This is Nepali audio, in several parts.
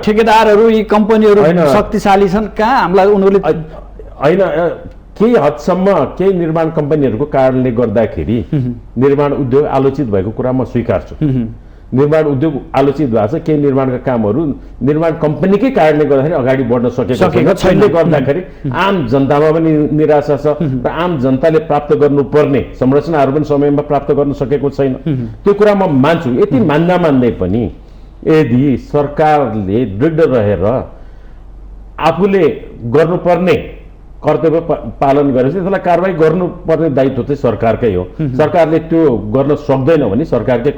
ठेकेदारहरू यी कम्पनीहरू शक्तिशाली छन् कहाँ हामीलाई उनीहरूले होइन केही हदसम्म केही निर्माण कम्पनीहरूको कारणले गर्दाखेरि निर्माण उद्योग आलोचित भएको कुरा म स्वीकार्छु। निर्माण उद्योग आलोचित भएको छ, केही निर्माणका कामहरू निर्माण कम्पनीकै कारणले गर्दाखेरि अगाडि बढ्न सकेको छैन, गर्दाखेरि आम जनतामा पनि निराशा छ र आम जनताले प्राप्त गर्नुपर्ने संरचनाहरू पनि समयमा प्राप्त गर्न सकेको छैन। त्यो कुरा म मान्छु। यति मान्दै पनि यदि सरकारले दृढ रहेर आफूले गर्नुपर्ने कर्तव्य पालन गरेपछि त्यसलाई कारबाही गर्नुपर्ने दायित्व चाहिँ सरकारकै हो। सरकारले त्यो गर्न सक्दैन भने सरकारकै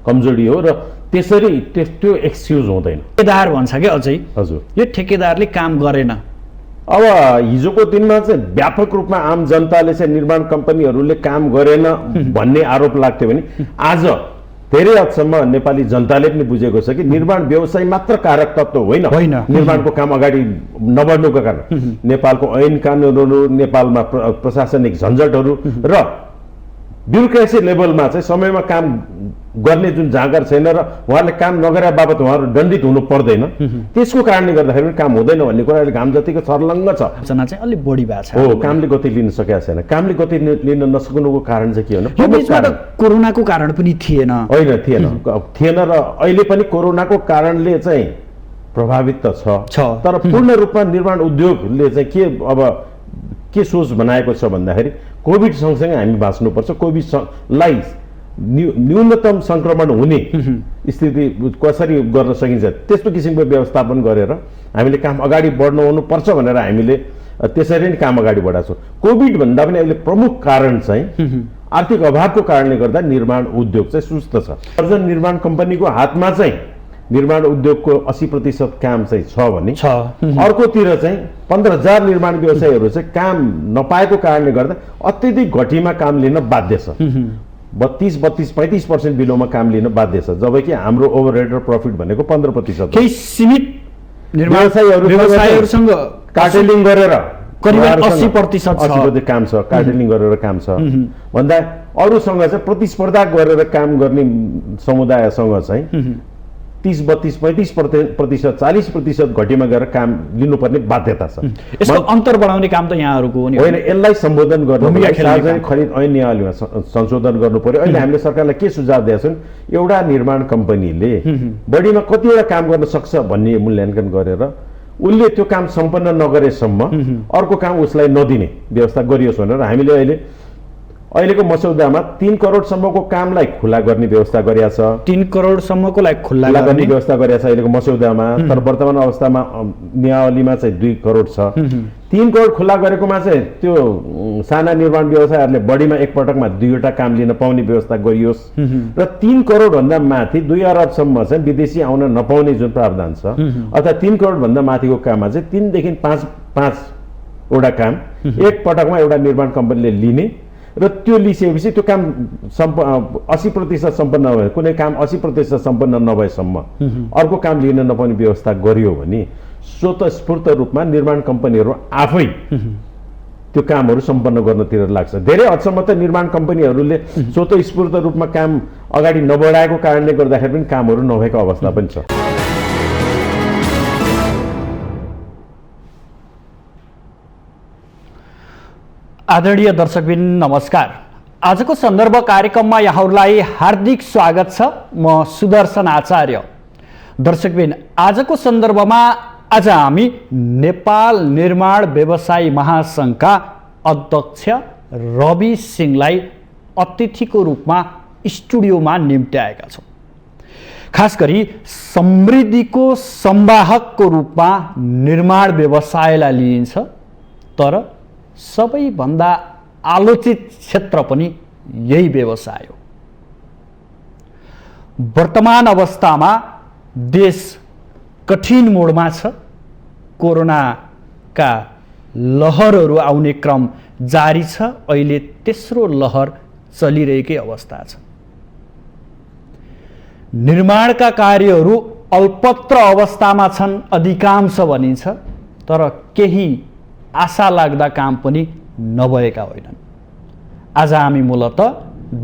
कमजोरी हो र त्यसरी त्यो एक्सक्युज हुँदैन। ठेकेदार भन्छ क्या अझै। हजुर, यो ठेकेदारले काम गरेन। अब हिजोको दिनमा चाहिँ व्यापक रूपमा आम जनताले चाहिँ निर्माण कम्पनीहरूले काम गरेन भन्ने आरोप लाग्थ्यो भने आज धेरै हदसम्म नेपाली जनताले पनि बुझेको छ कि निर्माण व्यवसाय मात्र कारक तत्त्व होइन। निर्माणको काम अगाडि नबढ्नुको कारण नेपालको ऐन कानुनहरू, नेपालमा प्रशासनिक झन्झटहरू र ब्युरोक्रेसी लेभलमा चाहिँ समयमा काम गर्ने जुन जाँगर छैन र उहाँहरूले काम नगरे बाबत उहाँहरू दण्डित हुनु पर्दैन, त्यसको कारणले गर्दाखेरि पनि काम हुँदैन भन्ने कुरा अहिले घाम जतिको छर्लङ्ग छ। चाहिँ अलिक बढी भएको छ। हो, कामले गति लिन सकेका छैन। कामले गति लिन नसक्नुको कारण चाहिँ के हो? यो बीचमा त कोरोनाको कारण पनि थिएन। होइन, थिएन र अहिले पनि कोरोनाको कारणले चाहिँ प्रभावित त छ, तर पूर्ण रूपमा निर्माण उद्योगले चाहिँ के सोच बनाएको छ भन्दाखेरि कोभिड सँगसँगै हामी बाँच्नुपर्छ, कोभिडलाई न्यूनतम संक्रमण हुने स्थिति कसरी गर्न सकिन्छ त्यस्तो किसिमको व्यवस्थापन गरेर हामीले काम अगाडि बढ्नु हुनुपर्छ भनेर हामीले त्यसरी नै काम अगाडि बढाएको छौँ। कोभिड भन्दा पनि अहिले प्रमुख कारण चाहिँ आर्थिक अभावको कारणले गर्दा निर्माण उद्योग चाहिँ सुस्त छ। अर्जन निर्माण कम्पनीको हातमा चाहिँ निर्माण उद्योगको 80% काम चाहिँ छ भने अर्कोतिर चाहिँ 15,000 निर्माण व्यवसायीहरू चाहिँ काम नपाएको कारणले गर्दा अत्यधिक घटीमा काम लिन बाध्य छ। 32-35% बिलोमा काम लिन बाध्य छ, जबकि हाम्रो ओभरहेड र प्रफिट भनेको 15%। केही सीमित व्यवसायीहरूसँग कार्टेलिङ गरेर करिब 80% काम छ, कार्टेलिङ गरेर काम छ भन्दा अरूसँग चाहिँ प्रतिस्पर्धा गरेर काम गर्ने समुदायसँग चाहिँ 30-35%, 40% घटीमा गएर काम लिनुपर्ने बाध्यता छ। यसको अन्तर बढाउने काम त यहाँहरूको हो नि होइन, यसलाई सम्बोधन गर्नु सार्वजनिक खरिद ऐन नियमावलीमा संशोधन गर्नु पर्यो। अहिले हामीले सरकारलाई के सुझाव दिएका छौँ, एउटा निर्माण कम्पनीले बढीमा कतिवटा काम गर्न सक्छ भन्ने मूल्याङ्कन गरेर उसले त्यो काम सम्पन्न नगरेसम्म अर्को काम उसलाई नदिने व्यवस्था गरियोस् भनेर हामीले अहिलेको मसौदामा 3 करोडसम्मको कामलाई खुला गर्ने व्यवस्था गरिएको छ। 3 करोडसम्मको लागि खुला गर्ने व्यवस्था गरिएको छ अहिलेको मसौदामा, तर वर्तमान अवस्थामा नियमावलीमा चाहिँ 2 करोड छ। 3 करोड खुला गरेकोमा चाहिँ त्यो साना निर्माण व्यवसायहरूले बढीमा एकपटकमा 2वटा काम लिन पाउने व्यवस्था गरियोस् र 3 करोडभन्दा माथि 2 अरबसम्म चाहिँ विदेशी आउन नपाउने जुन प्रावधान छ, अथवा 3 करोडभन्दा माथिको काममा चाहिँ 3 देखि 5वटा काम एकपटकमा एउटा निर्माण कम्पनीले लिने र त्यो लिइसकेपछि त्यो काम 80% सम्पन्न नभए, कुनै काम 80% सम्पन्न नभएसम्म अर्को काम लिन नपाउने व्यवस्था गरियो भने स्वतस्फूर्त रूपमा निर्माण कम्पनीहरू आफै त्यो कामहरू सम्पन्न गर्नतिर लाग्छ। धेरै हदसम्म त निर्माण कम्पनीहरूले स्वतस्फूर्त रूपमा काम अगाडि नबढाएको कारणले गर्दाखेरि पनि कामहरू नभएको अवस्था पनि छ। आदरणीय दर्शकबिन नमस्कार। आजको सन्दर्भ कार्यक्रममा यहाँहरूलाई हार्दिक स्वागत छ। म सुदर्शन आचार्य। दर्शकबिन, आजको सन्दर्भमा आज हामी नेपाल निर्माण व्यवसायी महासङ्घका अध्यक्ष रवि सिंहलाई अतिथिको रूपमा स्टुडियोमा निम्त्याएका छौँ। खास गरी समृद्धिको संवाहकको रूपमा निर्माण व्यवसायलाई लिइन्छ, तर सबैभन्दा आलोचित क्षेत्र पनि यही व्यवसाय हो। वर्तमान अवस्थामा देश कठिन मोडमा छ। कोरोनाका लहरहरू आउने क्रम जारी छ। अहिले तेस्रो लहर चलिरहेकै अवस्था छ। निर्माणका कार्यहरू अल्पत्र अवस्थामा छन् अधिकांश भनिन्छ, तर केही आशा लाग्दा काम पनि नभएका होइनन्। आज हामी मूलतः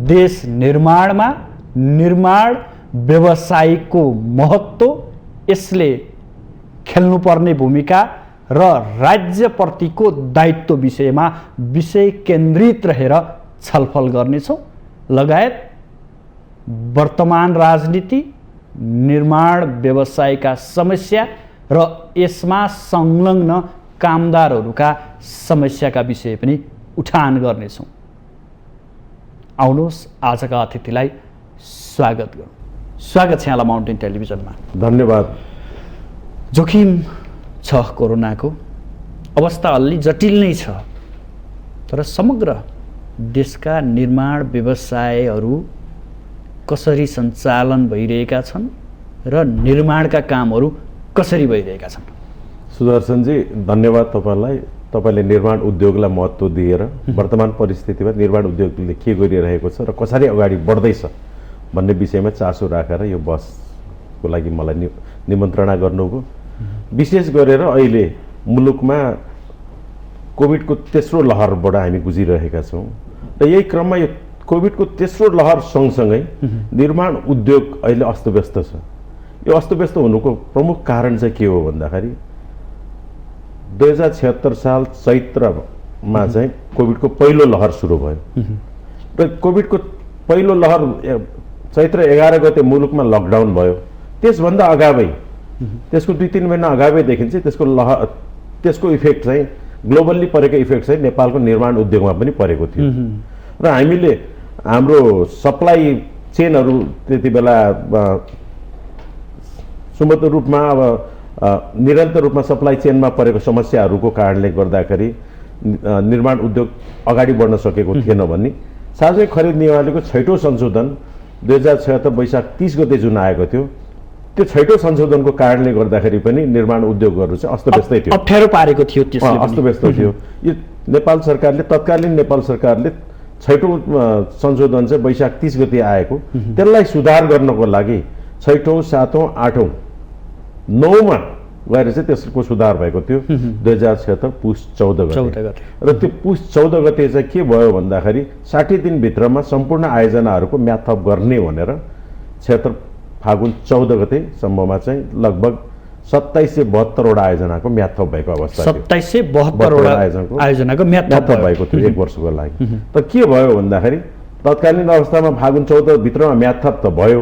देश निर्माणमा निर्माण व्यवसायको महत्त्व, यसले खेल्नुपर्ने भूमिका र राज्यप्रतिको दायित्व विषयमा विषय केन्द्रित रहेर छलफल गर्नेछौँ, लगायत वर्तमान राजनीति, निर्माण व्यवसायका समस्या र यसमा संलग्न कामदारहरूका समस्याका विषय पनि उठान गर्नेछौँ। आउनुहोस् आजका अतिथिलाई स्वागत गरौँ। स्वागत छ यहाँलाई माउन्टेन टेलिभिजनमा। धन्यवाद। जोखिम छ कोरोनाको, अवस्था अलि जटिल नै छ, तर समग्र देशका निर्माण व्यवसायहरू कसरी सञ्चालन भइरहेका छन् र निर्माणका कामहरू कसरी भइरहेका छन्? सुदर्शनजी, धन्यवाद तपाईँलाई। तपाईँले निर्माण उद्योगलाई महत्त्व दिएर वर्तमान परिस्थितिमा निर्माण उद्योगले के गरिरहेको छ र कसरी अगाडि बढ्दैछ भन्ने विषयमा चासो राखेर यो बसको लागि मलाई निमन्त्रणा गर्नुभयो। विशेष गरेर अहिले मुलुकमा कोभिडको तेस्रो लहरबाट हामी गुजिरहेका छौँ र यही क्रममा यो कोभिडको तेस्रो लहर सँगसँगै निर्माण उद्योग अहिले अस्तव्यस्त छ। यो अस्तव्यस्त हुनुको प्रमुख कारण चाहिँ के हो भन्दाखेरि 2076 साल चैत्रमा चाहिँ कोभिडको पहिलो लहर सुरु भयो र कोभिडको पहिलो लहर चैत्र 11 गते मुलुकमा लकडाउन भयो। त्यसभन्दा अगावै, त्यसको 2-3 महिना अगावैदेखि चाहिँ त्यसको इफेक्ट चाहिँ ग्लोबल्ली परेको इफेक्ट चाहिँ नेपालको निर्माण उद्योगमा पनि परेको थियो र हामीले हाम्रो सप्लाई चेनहरू त्यति बेला सुमधुर रूपमा निरन्तर रूपमा सप्लाई चेनमा परेको समस्याहरूको कारणले गर्दाखेरि निर्माण उद्योग अगाडि बढ्न सकेको थिएन भन्ने सार्वजनिक खरिद नियमावलीको 6औं संशोधन 2076 वैशाख 30 गते जुन आएको थियो, त्यो 6औं संशोधनको कारणले गर्दाखेरि पनि निर्माण उद्योगहरू चाहिँ अस्तव्यस्तै थियो, अप्ठ्यारो पारेको थियो, अस्तव्यस्त थियो। यो नेपाल सरकारले, तत्कालीन नेपाल सरकारले 6औं संशोधन चाहिँ वैशाख 30 गते आएको, त्यसलाई सुधार गर्नको लागि 6औं, 7औं, 8औं, 9मा गएर चाहिँ त्यसको सुधार भएको थियो 2076 पुस 14 गते। र त्यो पुस 14 गते चाहिँ के भयो भन्दाखेरि 60 दिनभित्रमा सम्पूर्ण आयोजनाहरूको म्याथअप गर्ने भनेर 76 फागुन 14 गतेसम्ममा चाहिँ लगभग 2772वटा आयोजनाको म्याथअप भएको अवस्था थियो। 2772वटा आयोजनाको म्याथअप भएको थियो 1 वर्षको लागि। त के भयो भन्दाखेरि तत्कालीन अवस्थामा फागुन 14 भित्रमा म्याथअप त भयो,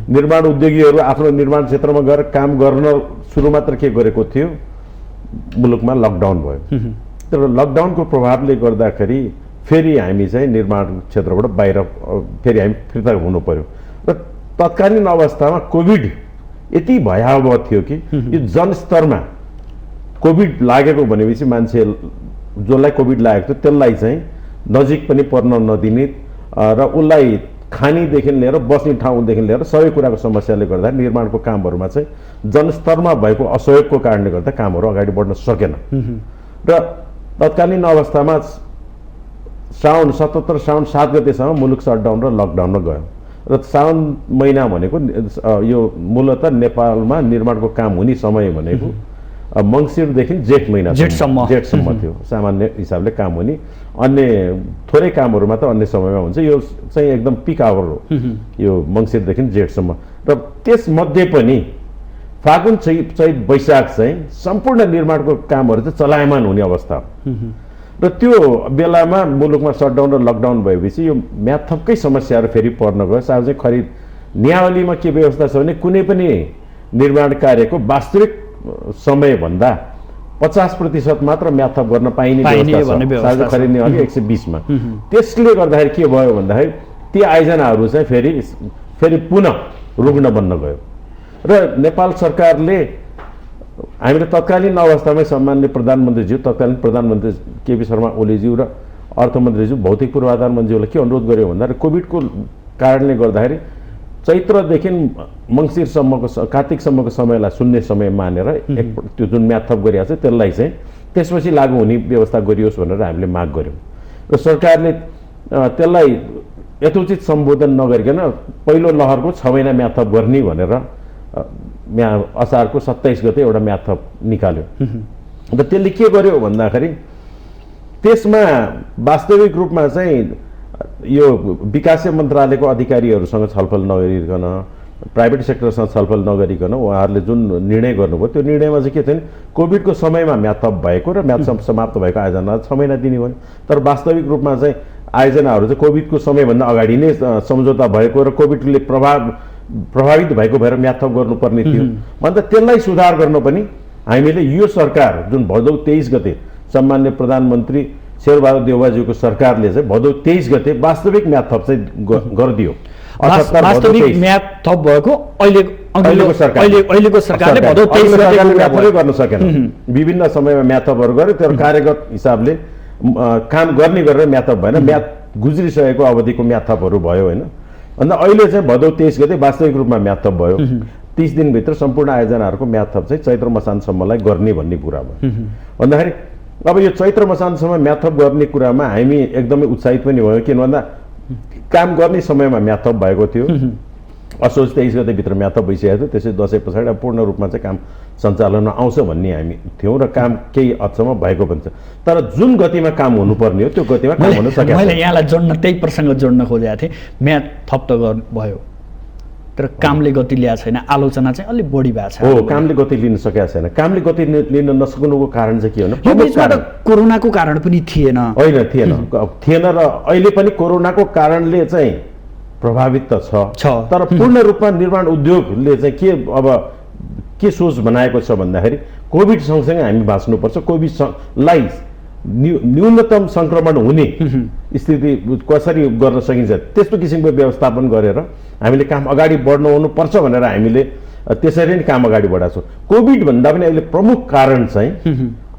निर्माण उद्योगीहरू आफ्नो निर्माण क्षेत्रमा गएर काम गर्न सुरु मात्र के गरेको थियो, मुलुकमा लकडाउन भयो। तर लकडाउनको प्रभावले गर्दाखेरि फेरि हामी चाहिँ निर्माण क्षेत्रबाट बाहिर फेरि हामी फिर्ता हुनु पर्यो र तत्कालीन अवस्थामा कोभिड यति भयावह थियो कि यो जनस्तरमा कोभिड लागेको भनेपछि मान्छे जसलाई कोभिड लागेको थियो त्यसलाई चाहिँ नजिक पनि पर्न नदिने र उसलाई खानीदेखि लिएर बस्ने ठाउँदेखि लिएर सबै कुराको समस्याले गर्दा निर्माणको कामहरूमा चाहिँ जनस्तरमा भएको असहयोगको कारणले गर्दा कामहरू अगाडि बढ्न सकेन र तत्कालीन अवस्थामा साउन 7 गतेसम्म मुलुक सटडाउन र लकडाउनमा गयो र साउन महिना भनेको यो मूलतः नेपालमा निर्माणको काम हुने समय भनेको मङ्सिरदेखि जेठ महिना जेठसम्म थियो सामान्य हिसाबले काम हुने। अन्य थोरै कामहरू मात्र अन्य समयमा हुन्छ, यो चाहिँ एकदम पिक आवर हो यो मङ्सिरदेखि जेठसम्म। र त्यसमध्ये पनि फागुन चैत वैशाख चाहिँ सम्पूर्ण निर्माणको कामहरू चाहिँ चलायमान हुने अवस्था हो र त्यो बेलामा मुलुकमा सटडाउन र लकडाउन भएपछि यो म्याथअपकै समस्याहरू फेरि पर्न गयो। सार्वजनिक खरिद नियावलीमा के व्यवस्था छ भने कुनै पनि निर्माण कार्यको वास्तविक समयभन्दा 50% मात्र म्याथअप गर्न पाइने व्यवस्था छ सार्वजनिक खरिद नियावली 120 मा। त्यसले गर्दाखेरि के भयो भन्दाखेरि ती आयोजनाहरू चाहिँ फेरि पुनः रुग्ण बन्न गयो र नेपाल सरकारले हामीले तत्कालीन अवस्थामै सम्माननीय प्रधानमन्त्रीज्यू, तत्कालीन प्रधानमन्त्री केपी शर्मा ओलीज्यू र अर्थमन्त्रीज्यू, भौतिक पूर्वाधार मन्त्रीज्यूलाई के अनुरोध गर्यो भन्दाखेरि कोभिडको कारणले गर्दाखेरि चैत्रदेखि मङ्सिरसम्मको कार्तिकसम्मको समयलाई शून्य समय मानेर त्यो जुन म्याथअप गरिएको छ त्यसलाई चाहिँ त्यसपछि लागू हुने व्यवस्था गरियोस् भनेर हामीले माग गऱ्यौँ र सरकारले त्यसलाई यथोचित सम्बोधन नगरिकन पहिलो लहरको 6 महिना म्याथअप गर्ने भनेर असारको 27 गते एउटा म्याथअप निकाल्यो र त्यसले के गर्यो भन्दाखेरि त्यसमा वास्तविक रूपमा चाहिँ यो विकास मन्त्रालयको अधिकारीहरूसँग छलफल नगरिकन प्राइभेट सेक्टरसँग छलफल नगरिकन उहाँहरूले जुन निर्णय गर्नुभयो त्यो निर्णयमा चाहिँ के थियो भने कोभिडको समयमा म्याद भएको र म्याद समाप्त भएको आयोजना 6 महिना दिने भयो। तर वास्तविक रूपमा चाहिँ आयोजनाहरू चाहिँ कोभिडको समयभन्दा अगाडि नै सम्झौता भएको र कोभिडले प्रभावित भएको भएर म्याद थप गर्नुपर्ने थियो। अन्त त्यसलाई सुधार गर्न पनि हामीले यो सरकार जुन भदौ 23 गते सम्मान्य प्रधानमन्त्री शेरबहादुर देउवाज्यूको सरकारले चाहिँ भदौ 23 गते वास्तविक म्याद थप चाहिँ गरिदियो। वास्तविक म्याद थप भएको अहिलेको सरकारले भदौ 23 गते गर्न सकेन। विभिन्न समयमा म्याद थपहरू गर्यो तर कार्यगत हिसाबले काम गर्ने गरेर म्याद थप भएन। म्याद गुज्रिसकेको अवधिको म्याद थपहरू भयो होइन। अन्त अहिले चाहिँ भदौ 23 गते वास्तविक रूपमा म्याद थप भयो। 30 दिनभित्र सम्पूर्ण आयोजनाहरूको म्याद थप चाहिँ चैत्र मसान्तसम्मलाई गर्ने भन्ने कुरा भयो। भन्दाखेरि अब यो चैत्र मसान्तसम्म म्याद थप गर्ने कुरामा हामी एकदमै उत्साहित पनि भयौँ। किन भन्दा काम गर्ने समयमा म्याद थप भएको थियो। असोज 23 गतेभित्र म्याद थप भइसकेको थियो। त्यसै दसैँ पछाडि अब पूर्ण रूपमा चाहिँ काम सञ्चालनमा आउँछ भन्ने हामी थियौँ र काम केही हदसम्म भएको पनि छ। तर जुन गतिमा काम हुनुपर्ने हो त्यो गतिमा काम हुन सकेन। मैले यहाँलाई जोड्न त्यही प्रसङ्ग जोड्न खोजेको थिएँ। म्याद थप त भयो तर कामले गति ल्याएको छैन। आलोचना चाहिँ अलिक बढी भएको छ। हो, कामले गति लिन सकेको छैन। कामले गति लिन नसक्नुको कारण चाहिँ के हो? यो बिचमा त कोरोनाको कारण पनि थिएन। होइन, थिएन र अहिले पनि कोरोनाको कारणले चाहिँ प्रभावित त छ। तर पूर्ण रूपमा निर्माण उद्योगले चाहिँ के सोच बनाएको छ भन्दाखेरि कोभिड सँगसँगै हामी बाँच्नुपर्छ। कोभिडलाई न्यूनतम संक्रमण हुने स्थिति कसरी गर्न सकिन्छ त्यस्तो किसिमको व्यवस्थापन गरेर हामीले काम अगाडि बढ्नु हुनुपर्छ भनेर हामीले त्यसरी नै काम अगाडि बढाएको छौँ। कोभिड भन्दा पनि अहिले प्रमुख कारण चाहिँ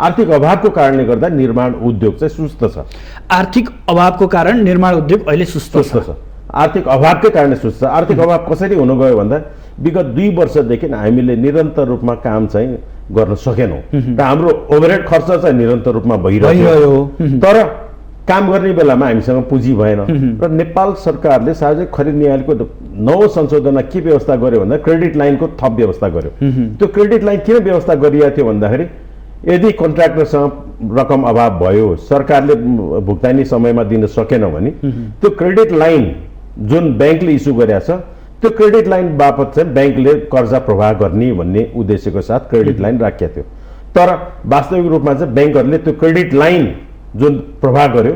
आर्थिक अभावको कारणले गर्दा निर्माण उद्योग चाहिँ सुस्त छ। आर्थिक अभावको कारण निर्माण उद्योग अहिले सुस्त छ। आर्थिक अभावकै कारणले सुस्त छ। आर्थिक अभाव कसरी हुन गयो भन्दा विगत 2 वर्षदेखि हामीले निरन्तर रूपमा काम चाहिँ गर्न सकेनौँ र हाम्रो ओभरहेड खर्च चाहिँ निरन्तर रूपमा भइरह्यो। तर काम गर्ने बेलामा हामीसँग पुँजी भएन र नेपाल सरकारले सार्वजनिक खरिद नीतिको नौ संशोधनमा के व्यवस्था गर्यो भन्दा क्रेडिट लाइनको थप व्यवस्था गर्यो। त्यो क्रेडिट लाइन किन व्यवस्था गरिएको थियो भन्दाखेरि यदि कन्ट्र्याक्टरसँग रकम अभाव भयो, सरकारले भुक्तानी समयमा दिन सकेन भने त्यो क्रेडिट लाइन जुन ब्याङ्कले इस्यु गरेको छ त्यो क्रेडिट लाइन बापत चाहिँ ब्याङ्कले कर्जा प्रवाह गर्ने भन्ने उद्देश्यको साथ क्रेडिट लाइन राखेको थियो। तर वास्तविक रूपमा चाहिँ ब्याङ्कहरूले त्यो क्रेडिट लाइन जुन प्रवाह गर्यो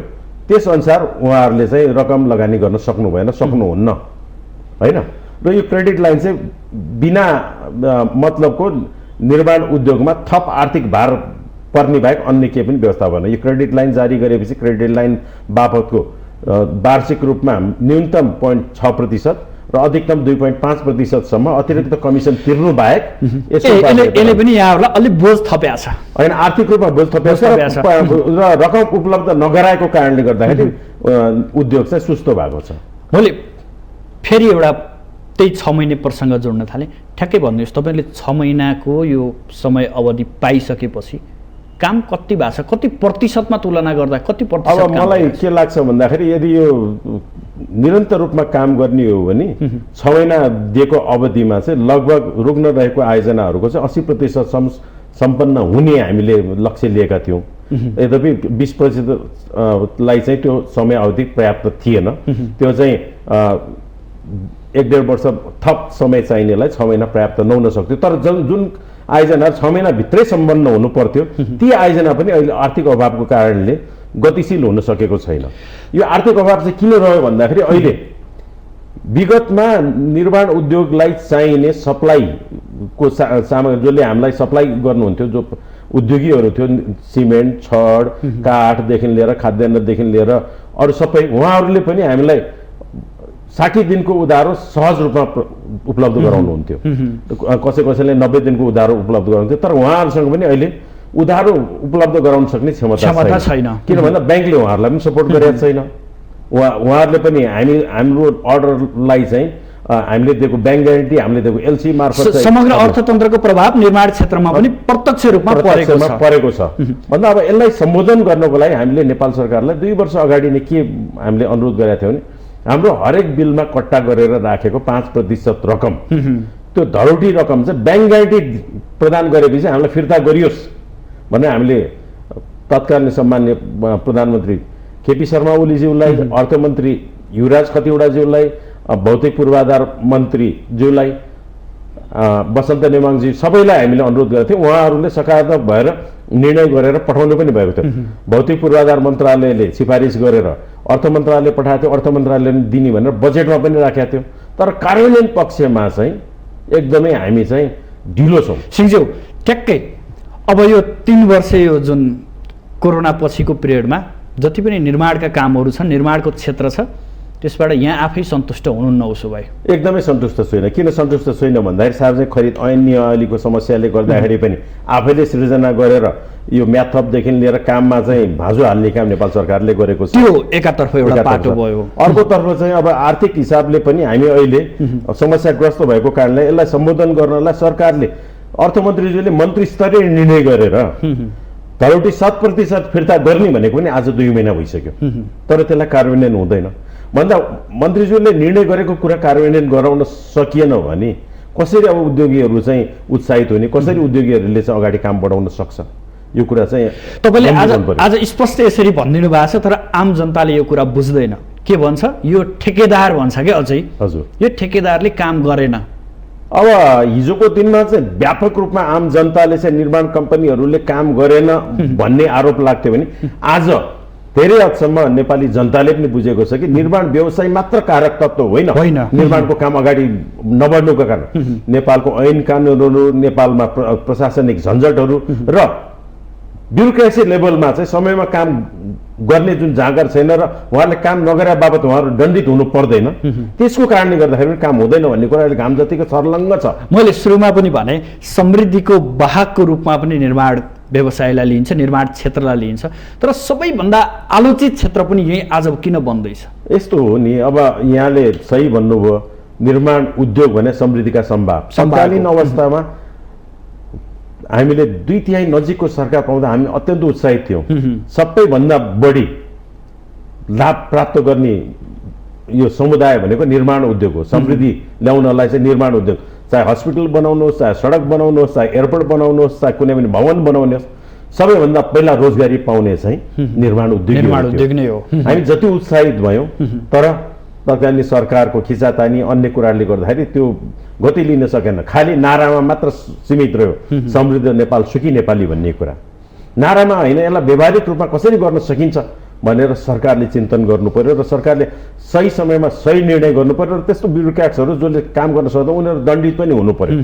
त्यसअनुसार उहाँहरूले चाहिँ रकम लगानी गर्न सक्नु भएन, सक्नुहुन्न होइन। र यो क्रेडिट लाइन चाहिँ बिना मतलबको निर्माण उद्योगमा थप आर्थिक भार पर्ने बाहेक अन्य केही पनि व्यवस्था भएन। यो क्रेडिट लाइन जारी गरेपछि क्रेडिट लाइन बापतको वार्षिक रूपमा न्यूनतम 0.6% र अधिकतम 2.5%सम्म अतिरिक्त कमिसन तिर्नु बाहेक यसले पनि यहाँहरूलाई अलिक बोझ थप्या छ। होइन, आर्थिक रूपमा बोझ थप्या छ र रकम उपलब्ध नगराएको कारणले गर्दाखेरि उद्योग चाहिँ सुस्त भएको छ। मैले फेरि एउटा त्यही 6 महिने प्रसङ्ग जोड्न थालेँ। ठ्याक्कै भन्नुहोस्, तपाईँले 6 महिनाको यो समय अवधि पाइसकेपछि काम कति भएको छ? कति प्रतिशतमा तुलना गर्दा कति प्रतिशत? अब मलाई के लाग्छ भन्दाखेरि यदि यो निरन्तर रूपमा काम गर्ने हो भने 6 महिना दिएको अवधिमा चाहिँ लगभग रुग्न रहेको आयोजनाहरूको चाहिँ 80% सम्पन्न हुने हामीले लक्ष्य लिएका थियौँ। यद्यपि 20% चाहिँ त्यो समय अवधि पर्याप्त थिएन। त्यो चाहिँ 1-1.5 वर्ष थप समय चाहिनेलाई 6 महिना पर्याप्त नहुन सक्थ्यो। तर जुन आयोजना 6 महिनाभित्रै सम्पन्न हुनु पर्थ्यो ती आयोजना पनि अहिले आर्थिक अभावको कारणले गतिशील हुन सकेको छैन। यो आर्थिक अभाव चाहिँ किन रह्यो भन्दाखेरि अहिले विगतमा निर्माण उद्योगलाई चाहिने सप्लाईको सामग्री जसले हामीलाई सप्लाई गर्नुहुन्थ्यो, जो उद्योगीहरू थियो, सिमेन्ट, छड, काठदेखि लिएर खाद्यान्नदेखि लिएर अरू सबै, उहाँहरूले पनि हामीलाई 60 दिनको उधारो सहज रूपमा उपलब्ध गराउनुहुन्थ्यो। कसैले 90 दिनको उधारो उपलब्ध गराउँथ्यो। तर उहाँहरूसँग पनि अहिले उधारो उपलब्ध गराउन सक्ने क्षमता छैन। किन भन्दा ब्याङ्कले उहाँहरूलाई पनि सपोर्ट गरेको छैन। उहाँहरूले पनि हाम्रो अर्डरलाई चाहिँ हामीले दिएको ब्याङ्क ग्यारेन्टी, हामीले दिएको एलसी मार्फत समग्र अर्थतन्त्रको प्रभाव निर्माण क्षेत्रमा पनि प्रत्यक्ष रूपमा परेको छ। भन्दा अब यसलाई सम्बोधन गर्नको लागि हामीले नेपाल सरकारलाई 2 वर्ष अगाडि नै के हामीले अनुरोध गरेका थियौँ भने हाम्रो हरेक बिलमा कट्टा गरेर राखेको 5% रकम, त्यो धरोटी रकम चाहिँ ब्याङ्क ग्यारेन्टी प्रदान गरेपछि हामीलाई फिर्ता गरियोस् भनेर हामीले तत्कालीन सम्मान्य प्रधानमन्त्री केपी शर्मा ओलीज्यूलाई, अर्थमन्त्री युवराज खतिवडाज्यूलाई भौतिक पूर्वाधार मन्त्रीज्यूलाई बसन्त नेमाङजी सबैलाई हामीले अनुरोध गरेको थियौँ। उहाँहरूले सकारात्मक भएर निर्णय गरेर पठाउनु पनि भएको थियो। भौतिक पूर्वाधार मन्त्रालयले सिफारिस गरेर अर्थ मन्त्रालयले पठाएको थियो, अर्थ मन्त्रालयले दिने भनेर बजेटमा पनि राखेको थियो। तर कार्यान्वयन पक्षमा चाहिँ एकदमै हामी चाहिँ ढिलो छौँ। सिंहज्यू ठ्याक्कै अब यो 3 वर्ष यो जुन कोरोना पछिको पिरियडमा जति पनि निर्माणका कामहरू छन्, निर्माणको क्षेत्र छ, त्यसबाट यहाँ आफै सन्तुष्ट हुनुहुन्न उसो भए? एकदमै सन्तुष्ट छैन। किन सन्तुष्ट छैन भन्दाखेरि सार्वजनिक खरिद ऐन नियमावलीको समस्याले गर्दाखेरि पनि आफैले सृजना गरेर यो म्याथअपदेखि लिएर काममा चाहिँ भाजु हाल्ने काम नेपाल सरकारले गरेको छ। त्यो एकातर्फ एउटा पाटो भयो। अर्कोतर्फ चाहिँ अब आर्थिक हिसाबले पनि हामी अहिले समस्याग्रस्त भएको कारणले यसलाई सम्बोधन गर्नलाई सरकारले अर्थमन्त्रीज्यूले मन्त्री स्तरीय निर्णय गरेर धरोटी 7% फिर्ता गर्ने भनेको पनि आज 2 महिना भइसक्यो, तर त्यसलाई कार्यान्वयन हुँदैन भन्दा मन्त्रीज्यूले निर्णय गरेको कुरा कार्यान्वयन गराउन सकिएन भने कसरी अब उद्योगीहरू चाहिँ उत्साहित हुने, कसरी उद्योगीहरूले चाहिँ अगाडि काम बढाउन सक्छ? यो कुरा चाहिँ तपाईँले आज स्पष्ट यसरी भनिदिनु भएको छ, तर आम जनताले यो कुरा बुझ्दैन। के भन्छ? यो ठेकेदार भन्छ क्या अझै। हजुर, यो ठेकेदारले काम गरेन। अब हिजोको दिनमा चाहिँ व्यापक रूपमा आम जनताले चाहिँ निर्माण कम्पनीहरूले काम गरेन भन्ने आरोप लाग्थ्यो भने आज धेरै हदसम्म नेपाली जनताले पनि बुझेको छ कि निर्माण व्यवसाय मात्र कारक तत्त्व होइन। निर्माणको काम अगाडि नबढ्नुको कारण नेपालको ऐन कानुनहरू, नेपालमा प्रशासनिक झन्झटहरू र ब्युरोक्रेसी लेभलमा चाहिँ समयमा काम गर्ने जुन जाँगर छैन र उहाँले काम नगरे बापत उहाँहरू दण्डित हुनु पर्दैन, त्यसको कारणले गर्दाखेरि काम हुँदैन भन्ने कुरा अहिले घाम जतिको छर्लङ्ग छ। मैले सुरुमा पनि भने समृद्धिको वाहकको रूपमा पनि निर्माण व्यवसायलाई लिइन्छ, निर्माण क्षेत्रलाई लिइन्छ, तर सबैभन्दा आलोचित क्षेत्र पनि यही आज किन बन्दैछ? यस्तो हो नि, अब यहाँले सही भन्नुभयो, निर्माण उद्योग भने समृद्धिका सम्भाव। समकालीन अवस्थामा हामीले 2/3 नजिकको सरकार पाउँदा हामी अत्यन्त उत्साहित थियौँ। सबैभन्दा बढी लाभ प्राप्त गर्ने यो समुदाय भनेको निर्माण उद्योग हो। समृद्धि ल्याउनलाई चाहिँ निर्माण उद्योग, चाहे हस्पिटल बनाउनुहोस्, चाहे सडक बनाउनुहोस्, चाहे एयरपोर्ट बनाउनुहोस्, चाहे कुनै पनि भवन बनाउनुहोस्, सबैभन्दा पहिला रोजगारी पाउने चाहिँ निर्माण उद्योग नै हो। हामी जति उत्साहित भयौँ, तर तत्कालीन सरकारको खिचातानी अन्य कुराहरूले गर्दाखेरि त्यो गति लिन सकेन। खालि नारामा मात्र सीमित रह्यो समृद्ध नेपाल, सुखी नेपाली भन्ने कुरा। नारामा होइन, यसलाई व्यावहारिक रूपमा कसरी गर्न सकिन्छ भनेर सरकारले चिन्तन गर्नु पर्यो र सरकारले सही समयमा सही निर्णय गर्नु पर्यो र त्यस्तो ब्युरोक्रेट्सहरू जसले काम गर्न सक्दैन उनीहरू दण्डित पनि हुनु पर्यो।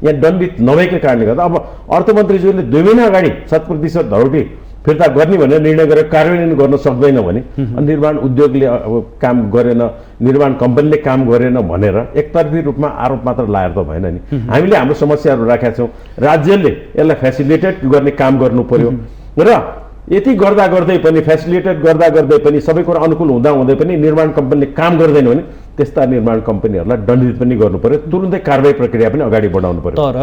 यहाँ दण्डित नभएकै कारणले गर्दा अब अर्थमन्त्रीज्यूले 2 महिना अगाडि 7% धरोटी फिर्ता गर्ने भनेर निर्णय गरेर कार्यान्वयन गर्न सक्दैन भने निर्माण उद्योगले अब काम गरेन, निर्माण कम्पनीले काम गरेन भनेर एकतर्फी रूपमा आरोप मात्र लाएर त भएन नि। हामीले हाम्रो समस्याहरू राखेका छौँ, राज्यले यसलाई फेसिलिटेट गर्ने काम गर्नु पर्यो र यति गर्दा गर्दै पनि, फेसिलिटेट गर्दा गर्दै पनि, सबै कुरा अनुकूल हुँदा हुँदै पनि निर्माण कम्पनीले काम गर्दैन भने त्यस्ता निर्माण कम्पनीहरूलाई दण्डित पनि गर्नु पर्यो, तुरुन्तै कारबाही प्रक्रिया पनि अगाडि बढाउनु पर्यो। तर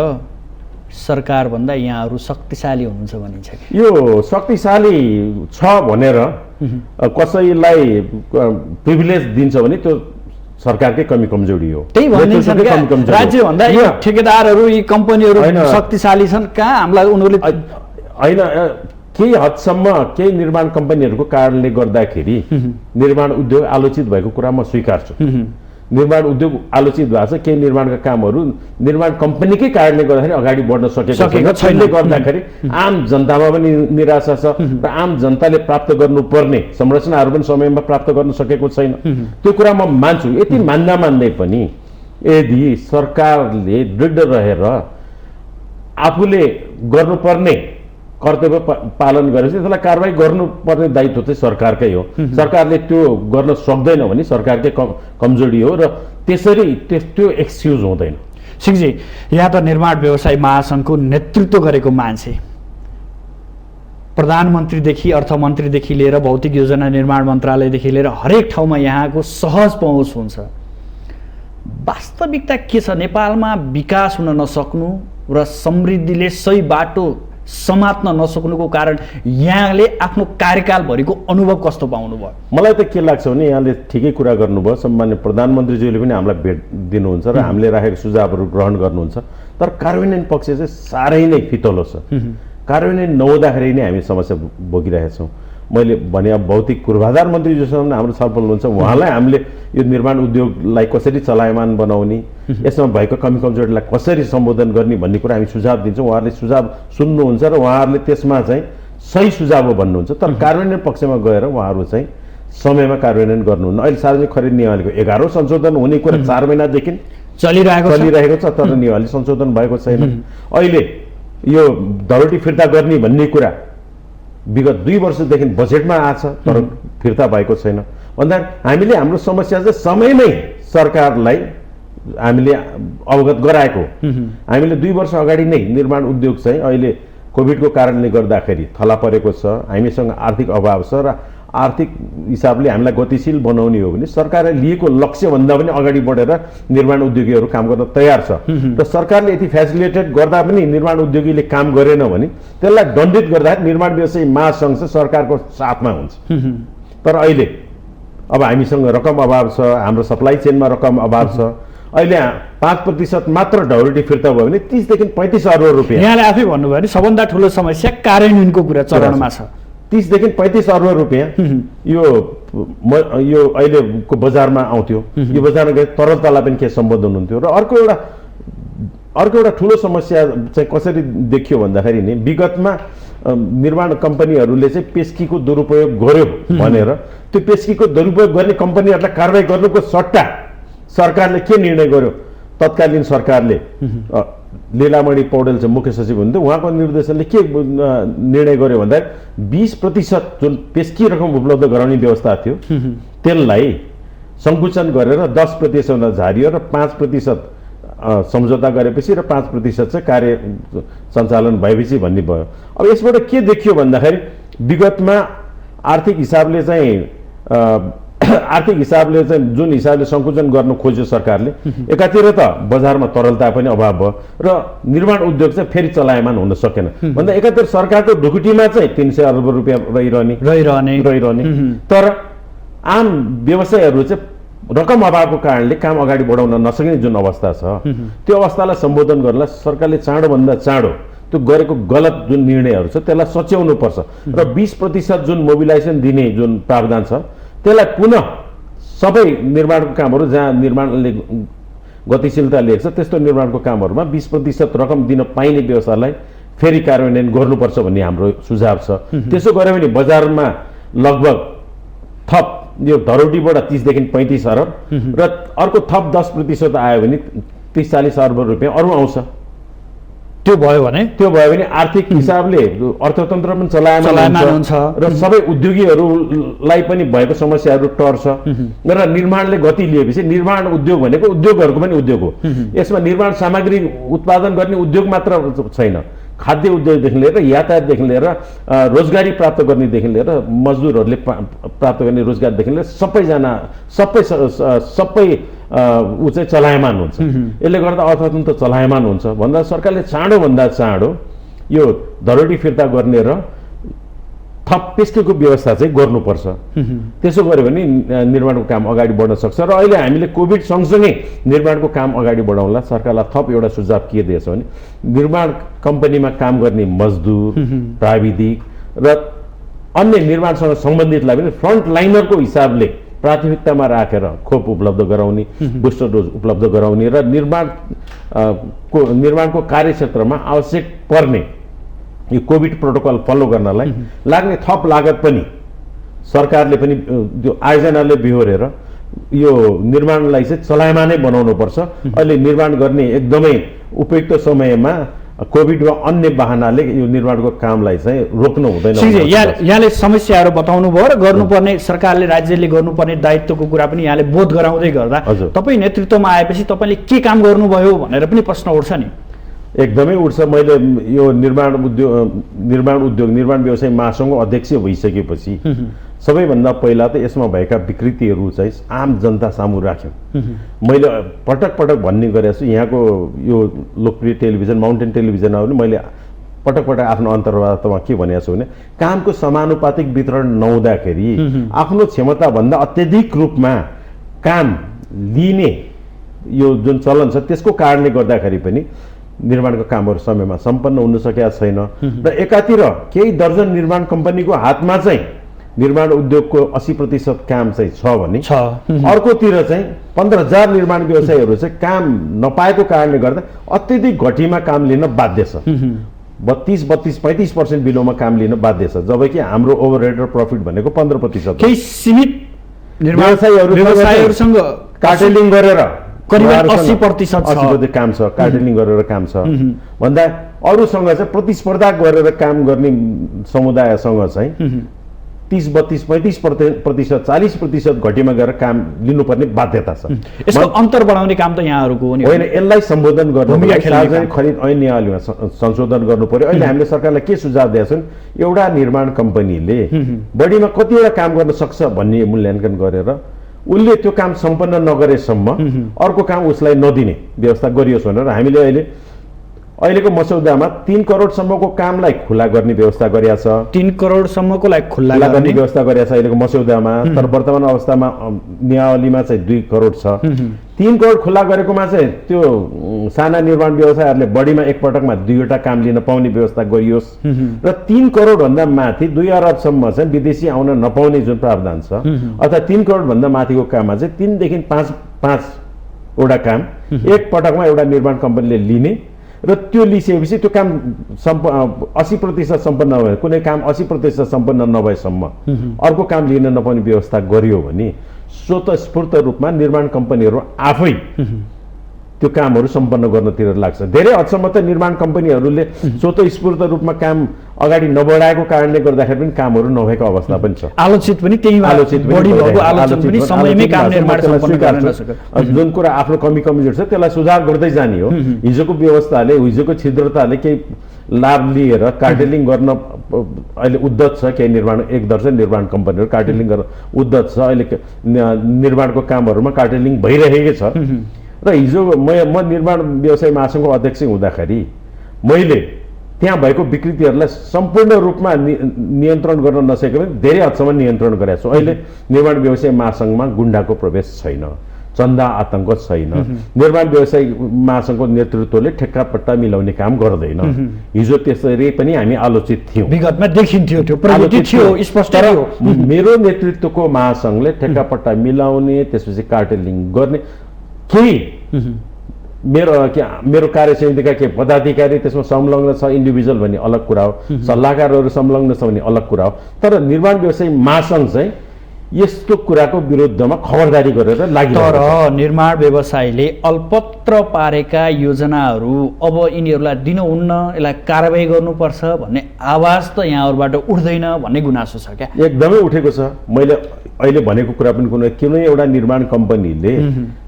सरकारभन्दा यहाँहरू शक्तिशाली हुनुहुन्छ भनिन्छ। यो शक्तिशाली छ भनेर कसैलाई प्रिभिलेज दिन्छ भने त्यो सरकारकै कमी कमजोरी हो। त्यही भनिन्छ राज्यभन्दा यो ठेकेदारहरू, यी कम्पनीहरू शक्तिशाली छन्, कहाँ हामीलाई उनीहरूले होइन। केही हदसम्म केही निर्माण कम्पनीहरूको कारणले गर्दाखेरि निर्माण उद्योग आलोचित भएको कुरा म स्वीकार्छु। निर्माण उद्योग आलोचित भएको छ, केही निर्माणका कामहरू निर्माण कम्पनीकै कारणले गर्दाखेरि अगाडि बढ्न सकेको छैन, गर्दाखेरि आम जनतामा पनि निराशा छ र आम जनताले प्राप्त गर्नुपर्ने संरचनाहरू पनि समयमा प्राप्त गर्न सकेको छैन। त्यो कुरा म मान्छु। यति मान्दा मान्दै पनि यदि सरकारले दृढ रहेर आफूले गर्नुपर्ने कर्तव्य पालन गरेपछि त्यसलाई कारबाही गर्नुपर्ने दायित्व चाहिँ सरकारकै हो। सरकारले त्यो गर्न सक्दैन भने सरकारकै कमजोरी हो र त्यसरी त्यो एक्सक्युज हुँदैन। सिंहजी, यहाँ त निर्माण व्यवसाय महासङ्घको नेतृत्व गरेको मान्छे, प्रधानमन्त्रीदेखि अर्थमन्त्रीदेखि लिएर भौतिक योजना निर्माण मन्त्रालयदेखि लिएर हरेक ठाउँमा यहाँको सहज पहुँच हुन्छ। वास्तविकता के छ? नेपालमा विकास हुन नसक्नु र समृद्धिले सही बाटो समात्न नसक्नुको कारण यहाँले आफ्नो कार्यकालभरिको अनुभव कस्तो पाउनुभयो? मलाई त के लाग्छ भने यहाँले ठिकै कुरा गर्नुभयो। सम्मान्य प्रधानमन्त्रीज्यूले पनि हामीलाई भेट दिनुहुन्छ र हामीले राखेको सुझावहरू ग्रहण गर्नुहुन्छ, तर कार्यान्वयन पक्ष चाहिँ साह्रै नै फितलो छ। कार्यान्वयन नहुँदाखेरि नै हामी समस्या भोगिरहेका छौँ। मैले भने अब भौतिक पूर्वाधार मन्त्री जोसँग हाम्रो छलफल हुन्छ, उहाँलाई हामीले यो निर्माण उद्योगलाई कसरी चलायमान बनाउने, यसमा भएको कमी कमजोरीलाई कसरी सम्बोधन गर्ने भन्ने कुरा हामी सुझाव दिन्छौँ। उहाँहरूले सुझाव सुन्नुहुन्छ र उहाँहरूले त्यसमा चाहिँ सही सुझाव हो भन्नुहुन्छ, तर कार्यान्वयन पक्षमा गएर उहाँहरू चाहिँ समयमा कार्यान्वयन गर्नुहुन्न। अहिले सार्वजनिक खरिद नियमावलीको 11औं संशोधन हुने कुरा 4 महिनादेखि चलिरहेको छ, तर नियमावली संशोधन भएको छैन। अहिले यो धरोटी फिर्ता गर्ने भन्ने कुरा विगत 2 वर्षदेखि बजेटमा आछ, तर फिर्ता भएको छैन। भन्दा हामीले हाम्रो समस्या चाहिँ समयमै सरकारलाई हामीले अवगत गराएको। हामीले 2 वर्ष अगाडि नै निर्माण उद्योग चाहिँ अहिले कोभिडको कारणले गर्दाखेरि थला परेको छ, हामीसँग आर्थिक अभाव छ र आर्थिक हिसाबले हामीलाई गतिशील बनाउने हो भने सरकारले लिएको लक्ष्यभन्दा पनि अगाडि बढेर निर्माण उद्योगीहरू काम गर्न तयार छ। र सरकारले यति फेसिलिटेट गर्दा पनि निर्माण उद्योगीले काम गरेन भने त्यसलाई दण्डित गर्दाखेरि निर्माण व्यवसायी महासङ्घ चाहिँ सरकारको साथमा हुन्छ। तर अहिले अब हामीसँग रकम अभाव छ, हाम्रो सप्लाई चेनमा रकम अभाव छ। अहिले 5% मात्र धरोटी फिर्ता भयो भने 30 देखि 35 अर्ब रुपियाँ। यहाँले आफै भन्नुभयो नि सबभन्दा ठुलो समस्या कार्यान्वयनको कुरा चरणमा छ। 30 देखि 35 अर्ब रुपियाँ यो अहिलेको बजारमा आउँथ्यो। यो बजारमा गए तरलतालाई पनि के सम्बोधन हुन्थ्यो। र अर्को एउटा ठुलो समस्या चाहिँ कसरी देखियो भन्दाखेरि नि विगतमा निर्माण कम्पनीहरूले चाहिँ पेस्कीको दुरुपयोग गर्यो भनेर त्यो पेस्कीको दुरुपयोग गर्ने कम्पनीहरूलाई कारबाही गर्नुको सट्टा सरकारले के निर्णय गर्यो? तत्कालीन सरकारले लीलामणि पौडेल चाहिँ मुख्य सचिव हुनुहुन्थ्यो, उहाँको निर्देशनले के निर्णय गर्यो भन्दा 20% जुन पेस्की रकम उपलब्ध गराउने व्यवस्था थियो त्यसलाई सङ्कुचन गरेर 10% झारियो र 5% सम्झौता गरेपछि र 5% चाहिँ कार्य सञ्चालन भएपछि भन्ने भयो। अब यसबाट के देखियो भन्दाखेरि विगतमा आर्थिक हिसाबले चाहिँ जुन हिसाबले सङ्कुचन गर्नु खोज्यो सरकारले, एकातिर त बजारमा तरलता पनि अभाव भयो र निर्माण उद्योग चाहिँ फेरि चलायमान हुन सकेन। भन्दा एकातिर सरकारको ढुकुटीमा चाहिँ 300 अर्ब रुपियाँ रहिरहने, तर आम व्यवसायहरू चाहिँ रकम अभावको कारणले काम अगाडि बढाउन नसक्ने जुन अवस्था छ, त्यो अवस्थालाई सम्बोधन गर्नलाई सरकारले चाँडोभन्दा चाँडो त्यो गरेको गलत जुन निर्णयहरू छ त्यसलाई सच्याउनु पर्छ र 20% जुन मोबिलाइजेसन दिने जुन प्रावधान छ त्यसलाई पुनः सबै निर्माणको कामहरू जहाँ निर्माणले गतिशीलता लिएको छ त्यस्तो निर्माणको कामहरूमा 20% रकम दिन पाइने व्यवस्थालाई फेरि कार्यान्वयन गर्नुपर्छ भन्ने हाम्रो सुझाव छ। त्यसो गऱ्यो भने बजारमा लगभग थप यो धरोटीबाट 30 देखि 35 अर्ब र अर्को थप 10% आयो भने 30-40 अर्ब रुपियाँ अरू आउँछ। त्यो भयो भने आर्थिक हिसाबले अर्थतन्त्र पनि चलायमान हुन्छ र सबै उद्योगीहरूलाई पनि भएको समस्याहरू टर्छ र निर्माणले गति लिएपछि निर्माण उद्योग भनेको उद्योगहरूको पनि उद्योग हो। यसमा निर्माण सामग्री उत्पादन गर्ने उद्योग मात्र छैन, खाद्य उद्योगदेखि लिएर यातायातदेखि लिएर रोजगारी प्राप्त गर्नेदेखि लिएर मजदुरहरूले प्राप्त गर्ने रोजगारदेखि लिएर सबै ऊ चाहिँ चलायमान हुन्छ। यसले गर्दा अर्थतन्त्र चलायमान हुन्छ भन्दा सरकारले चाँडोभन्दा चाँडो यो धरोटी फिर्ता गर्ने र थप पेस्कीको व्यवस्था चाहिँ गर्नुपर्छ। त्यसो गर्यो भने निर्माणको काम अगाडि बढ्न सक्छ। र अहिले हामीले कोभिड सँगसँगै निर्माणको काम अगाडि बढाउनलाई सरकारलाई थप एउटा सुझाव के दिएछ भने निर्माण कम्पनीमा काम गर्ने मजदुर, प्राविधिक र अन्य निर्माणसँग सम्बन्धितलाई पनि फ्रन्ट लाइनरको हिसाबले प्राथमिकतामा राखेर खोप उपलब्ध गराउने, बुस्टर डोज उपलब्ध गराउने र निर्माणको कार्यक्षेत्रमा आवश्यक पर्ने यो कोभिड प्रोटोकल फलो गर्नलाई लाग्ने थप लागत पनि सरकारले पनि त्यो आयोजनाले बिहोरेर यो निर्माणलाई चाहिँ चलायमानै बनाउनुपर्छ। अहिले निर्माण गर्ने एकदमै उपयुक्त समयमा कोभिड वा अन्य बहानाले यो निर्माणको कामलाई चाहिँ रोक्नु हुँदैन। यहाँले समस्याहरू बताउनु भयो र गर्नुपर्ने सरकारले राज्यले गर्नुपर्ने दायित्वको कुरा पनि यहाँले बोध गराउँदै गर्दा तपाईँ नेतृत्वमा आएपछि तपाईँले के काम गर्नुभयो भनेर पनि प्रश्न उठ्छ नि। एकदमै उठ्छ। मैले यो निर्माण व्यवसाय महासङ्घको अध्यक्ष भइसकेपछि सबैभन्दा पहिला त यसमा भएका विकृतिहरू चाहिँ आम जनता सामु राख्यौँ। मैले पटक पटक भन्ने गरेको छु, यहाँको यो लोकप्रिय टेलिभिजन माउन्टेन टेलिभिजनमा पनि मैले पटक पटक आफ्नो अन्तर्वार्तामा के भनेको छु भने कामको समानुपातिक वितरण नहुँदाखेरि आफ्नो क्षमताभन्दा अत्यधिक रूपमा काम लिने यो जुन चलन छ त्यसको कारणले गर्दाखेरि पनि निर्माणको कामहरू समयमा सम्पन्न हुन सकेका छैन। र एकातिर केही दर्जन निर्माण कम्पनीको हातमा चाहिँ निर्माण उद्योगको 80% काम चाहिँ छ भने छ। अर्कोतिर चाहिँ 15,000 निर्माण व्यवसायीहरू चाहिँ काम नपाएको कारणले गर्दा अत्यधिक घटीमा काम लिन बाध्य छ। 32-35% बिलोमा काम लिन बाध्य छ, जबकि हाम्रो ओभरहेड र प्रफिट भनेको 15%। केही सीमित व्यवसायीहरूसँग कार्टेलिङ गरेर करिब 80% काम छ, कार्टेलिङ गरेर काम छ भन्दा अरूसँग चाहिँ प्रतिस्पर्धा गरेर काम गर्ने समुदायसँग चाहिँ 30-35% 40% घटीमा गएर काम लिनुपर्ने बाध्यता छ। यसको अन्तर बढाउने काम त यहाँहरूको हो नि होइन, यसलाई सम्बोधन गर्नु सार्वजनिक खरिद ऐन नियमावलीमा संशोधन गर्नु पर्यो। अहिले हामीले सरकारलाई के सुझाव दिएका छौँ, एउटा निर्माण कम्पनीले बढीमा कतिवटा काम गर्न सक्छ भन्ने मूल्याङ्कन गरेर उसले त्यो काम सम्पन्न नगरेसम्म अर्को काम उसलाई नदिने व्यवस्था गरियोस् भनेर हामीले अहिलेको मस्यौदामा 3 करोडसम्मको कामलाई खुला गर्ने व्यवस्था गरिएको छ। 3 करोडसम्मको लागि खुला गर्ने व्यवस्था गरिएको छ अहिलेको मस्यौदामा। तर वर्तमान अवस्थामा नियमावलीमा चाहिँ 2 करोड छ। 3 करोड खुला गरेकोमा चाहिँ त्यो साना निर्माण व्यवसायहरूले बढीमा एकपटकमा 2वटा काम लिन पाउने व्यवस्था गरियोस् र 3 करोडभन्दा माथि 2 अरबसम्म चाहिँ विदेशी आउन नपाउने जुन प्रावधान छ, अथवा 3 करोडभन्दा माथिको काममा चाहिँ 3 देखि 5वटा काम एकपटकमा एउटा निर्माण कम्पनीले लिने र त्यो लिइसकेपछि त्यो काम 80% सम्पन्न नभए, कुनै काम 80% सम्पन्न नभएसम्म अर्को काम लिन नपाउने व्यवस्था गरियो भने स्वतस्फूर्त रूपमा निर्माण कम्पनीहरू आफै त्यो कामहरू सम्पन्न गर्नतिर लाग्छ। धेरै हदसम्म त निर्माण कम्पनीहरूले स्वतस्फूर्त रूपमा काम अगाडि नबढाएको कारणले गर्दाखेरि पनि कामहरू नभएको अवस्था पनि छ। आलोचित पनि त्यही बढी भएको आलोचना पनि समयमै काम निर्माण सम्पन्न गर्न नसकेको जुन कुरा आफ्नो कमजोरी छ त्यसलाई सुधार गर्दै जाने हो। हिजोको व्यवस्थाले, हिजोको छिद्रताले केही लाभ लिएर कार्टेलिङ गर्न अहिले उद्धत छ। केही एक दर्जन निर्माण कम्पनीहरू कार्टेलिङ गर्न उद्धत छ। अहिले निर्माणको कामहरूमा कार्टेलिङ भइरहेकै छ। र हिजो म निर्माण व्यवसाय महासङ्घको अध्यक्ष हुँदाखेरि मैले त्यहाँ भएको विकृतिहरूलाई सम्पूर्ण रूपमा नियन्त्रण गर्न नसकेको पनि धेरै हदसम्म नियन्त्रण गरेको छु। अहिले निर्माण व्यवसाय महासङ्घमा गुण्डाको प्रवेश छैन, चन्दा आतङ्क छैन। निर्माण व्यवसाय महासङ्घको नेतृत्वले ठेक्कापट्टा मिलाउने काम गर्दैन। हिजो त्यसरी पनि हामी आलोचित थियौँ, विगतमा देखिन्थ्यो, त्यो प्रगति थियो, स्पष्ट थियो। मेरो नेतृत्वको महासङ्घले ठेक्कापट्टा मिलाउने, त्यसपछि कार्टेलिङ गर्ने केही मेरो कार्यसमितिका केही पदाधिकारी त्यसमा संलग्न छ, इन्डिभिजुअल भन्ने अलग कुरा हो, सल्लाहकारहरू संलग्न छ भन्ने अलग कुरा हो। तर निर्माण व्यवसाय महासङ्घ चाहिँ यस्तो कुराको विरुद्धमा खबरदारी गरेर लागिरहेको छ। तर निर्माण व्यवसायीले अल्पत्र पारेका योजनाहरू अब यिनीहरूलाई दिनुहुन्न, यसलाई कारबाही गर्नुपर्छ भन्ने आवाज त यहाँहरूबाट उठ्दैन भन्ने गुनासो छ क्या? एकदमै उठेको छ। मैले अहिले भनेको कुरा पनि कुनै एउटा निर्माण कम्पनीले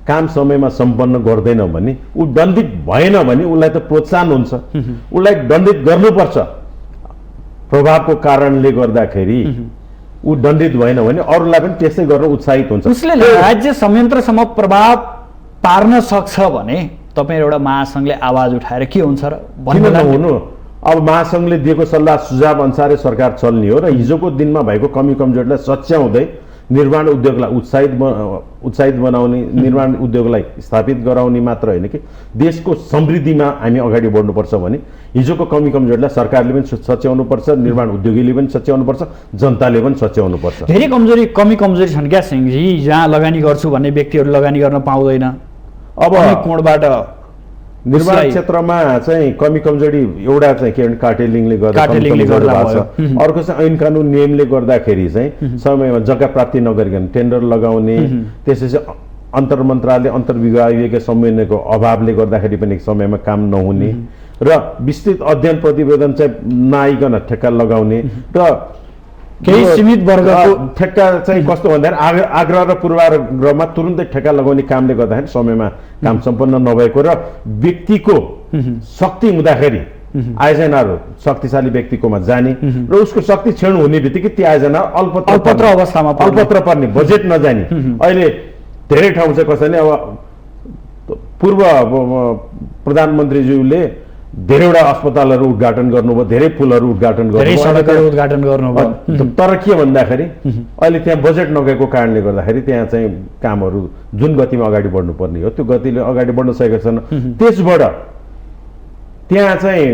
काम समयमा सम्पन्न गर्दैन भने ऊ दण्डित भएन भने उसलाई त प्रोत्साहन हुन्छ, उसलाई दण्डित गर्नुपर्छ। प्रभावको कारणले गर्दाखेरि ऊ दण्डित भएन भने अरूलाई पनि त्यसै गर्न उत्साहित हुन्छ। उसले राज्य संयन्त्रसम्म प्रभाव पार्न सक्छ भने तपाईँ एउटा महासङ्घले आवाज उठाएर के हुन्छ र किन नहुनु? अब महासङ्घले दिएको सल्लाह सुझाव अनुसारै सरकार चल्ने हो र हिजोको दिनमा भएको कमी कमजोरीलाई सच्याउँदै निर्माण उद्योगलाई उत्साहित बनाउने, निर्माण उद्योगलाई स्थापित गराउने मात्र होइन कि देशको समृद्धिमा हामी अगाडि बढ्नुपर्छ भने हिजोको कमी कमजोरीलाई सरकारले पनि सच्याउनुपर्छ, निर्माण उद्योगीले पनि सच्याउनुपर्छ, जनताले पनि सच्याउनुपर्छ। धेरै कमी कमजोरी छन् क्या सिंहजी? जहाँ लगानी गर्छु भन्ने व्यक्तिहरू लगानी गर्न पाउँदैन। अब कोणबाट निर्माण क्षेत्रमा चाहिँ कमी कमजोरी एउटा चाहिँ के भने कार्टेलिङले गर्दा, अर्को चाहिँ ऐन कानुन नियमले गर्दाखेरि चाहिँ समयमा जग्गा प्राप्ति नगरिकन टेन्डर लगाउने, त्यसपछि अन्तर मन्त्रालय अन्तर विभागीय समन्वयको अभावले गर्दाखेरि पनि समयमा काम नहुने र विस्तृत अध्ययन प्रतिवेदन चाहिँ नआइकन ठेक्का लगाउने र केही सीमित वर्गको ठेक्का चाहिँ कस्तो भन्दाखेरि आग्रह र पूर्वाग्रहमा तुरुन्तै ठेक्का लगाउने कामले गर्दाखेरि समयमा काम सम्पन्न नभएको र व्यक्तिको शक्ति हुँदाखेरि आयोजनाहरू शक्तिशाली व्यक्तिकोमा जाने र उसको शक्ति क्षीण हुने बित्तिकै ती आयोजना अल्पत्र अवस्थामा अल्पत्र पर्ने, बजेट नजाने। अहिले धेरै ठाउँ चाहिँ कसैले अब पूर्व प्रधानमन्त्रीज्यूले धेरैवटा अस्पतालहरू उद्घाटन गर्नुभयो, धेरै पुलहरू उद्घाटन गर्नुभयो, तर के भन्दाखेरि अहिले त्यहाँ बजेट नगएको कारणले गर्दाखेरि त्यहाँ चाहिँ कामहरू जुन गतिमा अगाडि बढ्नुपर्ने हो त्यो गतिले अगाडि बढ्न सकेको छैन। त्यसबाट त्यहाँ चाहिँ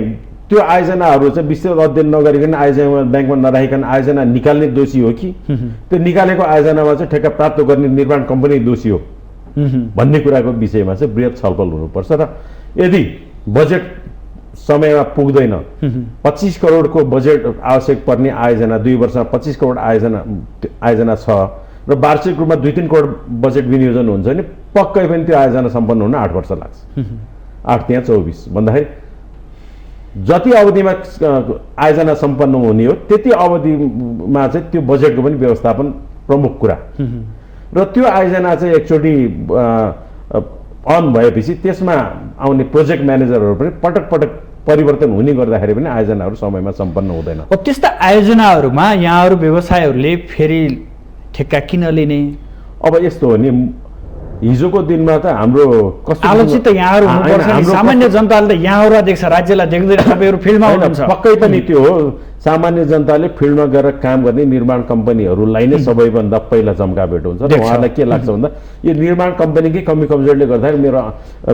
त्यो आयोजनाहरू चाहिँ विस्तृत अध्ययन नगरिकन आयोजना ब्याङ्कमा नराखिकन आयोजना निकाल्ने दोषी हो कि त्यो निकालेको आयोजनामा चाहिँ ठेक्का प्राप्त गर्ने निर्माण कम्पनी दोषी हो भन्ने कुराको विषयमा चाहिँ बृहत छलफल हुनुपर्छ। र यदि बजेट समयमा पुग्दैन 25 करोडको बजेट आवश्यक पर्ने आयोजना 2 वर्षमा 25 करोड आयोजना छ र वार्षिक रूपमा 2-3 करोड बजेट विनियोजन हुन्छ भने पक्कै पनि त्यो आयोजना सम्पन्न हुन 8 वर्ष लाग्छ। 8 त्यहाँ 24 भन्दाखेरि जति अवधिमा आयोजना सम्पन्न हुने हो त्यति अवधिमा चाहिँ त्यो बजेटको पनि व्यवस्थापन प्रमुख कुरा र त्यो आयोजना चाहिँ एकचोटि अन भएपछि त्यसमा आउने प्रोजेक्ट म्यानेजरहरू पनि पटक पटक परिवर्तन हुने गर्दाखेरि पनि आयोजनाहरू समयमा सम्पन्न हुँदैन। त्यस्ता आयोजनाहरूमा यहाँहरू व्यवसायहरूले फेरि ठेक्का किन लिने? अब यस्तो हो नि, हिजोको दिनमा त हाम्रो कस्तो आलोचित त यहाँहरू हुनुपर्छ नि। सामान्य जनताले त यहाँहरू देख्छ, राज्यलाई देख्दैन, तपाईँहरू फिल्डमा हुनुहुन्छ। पक्कै पनि त्यो हो, सामान्य जनताले फिल्डमा गएर काम गर्ने निर्माण कम्पनीहरूलाई नै सबैभन्दा पहिला चम्काबेट हुन्छ। र उहाँलाई के लाग्छ भन्दा यो निर्माण कम्पनीकै कमी कमजोरीले गर्दाखेरि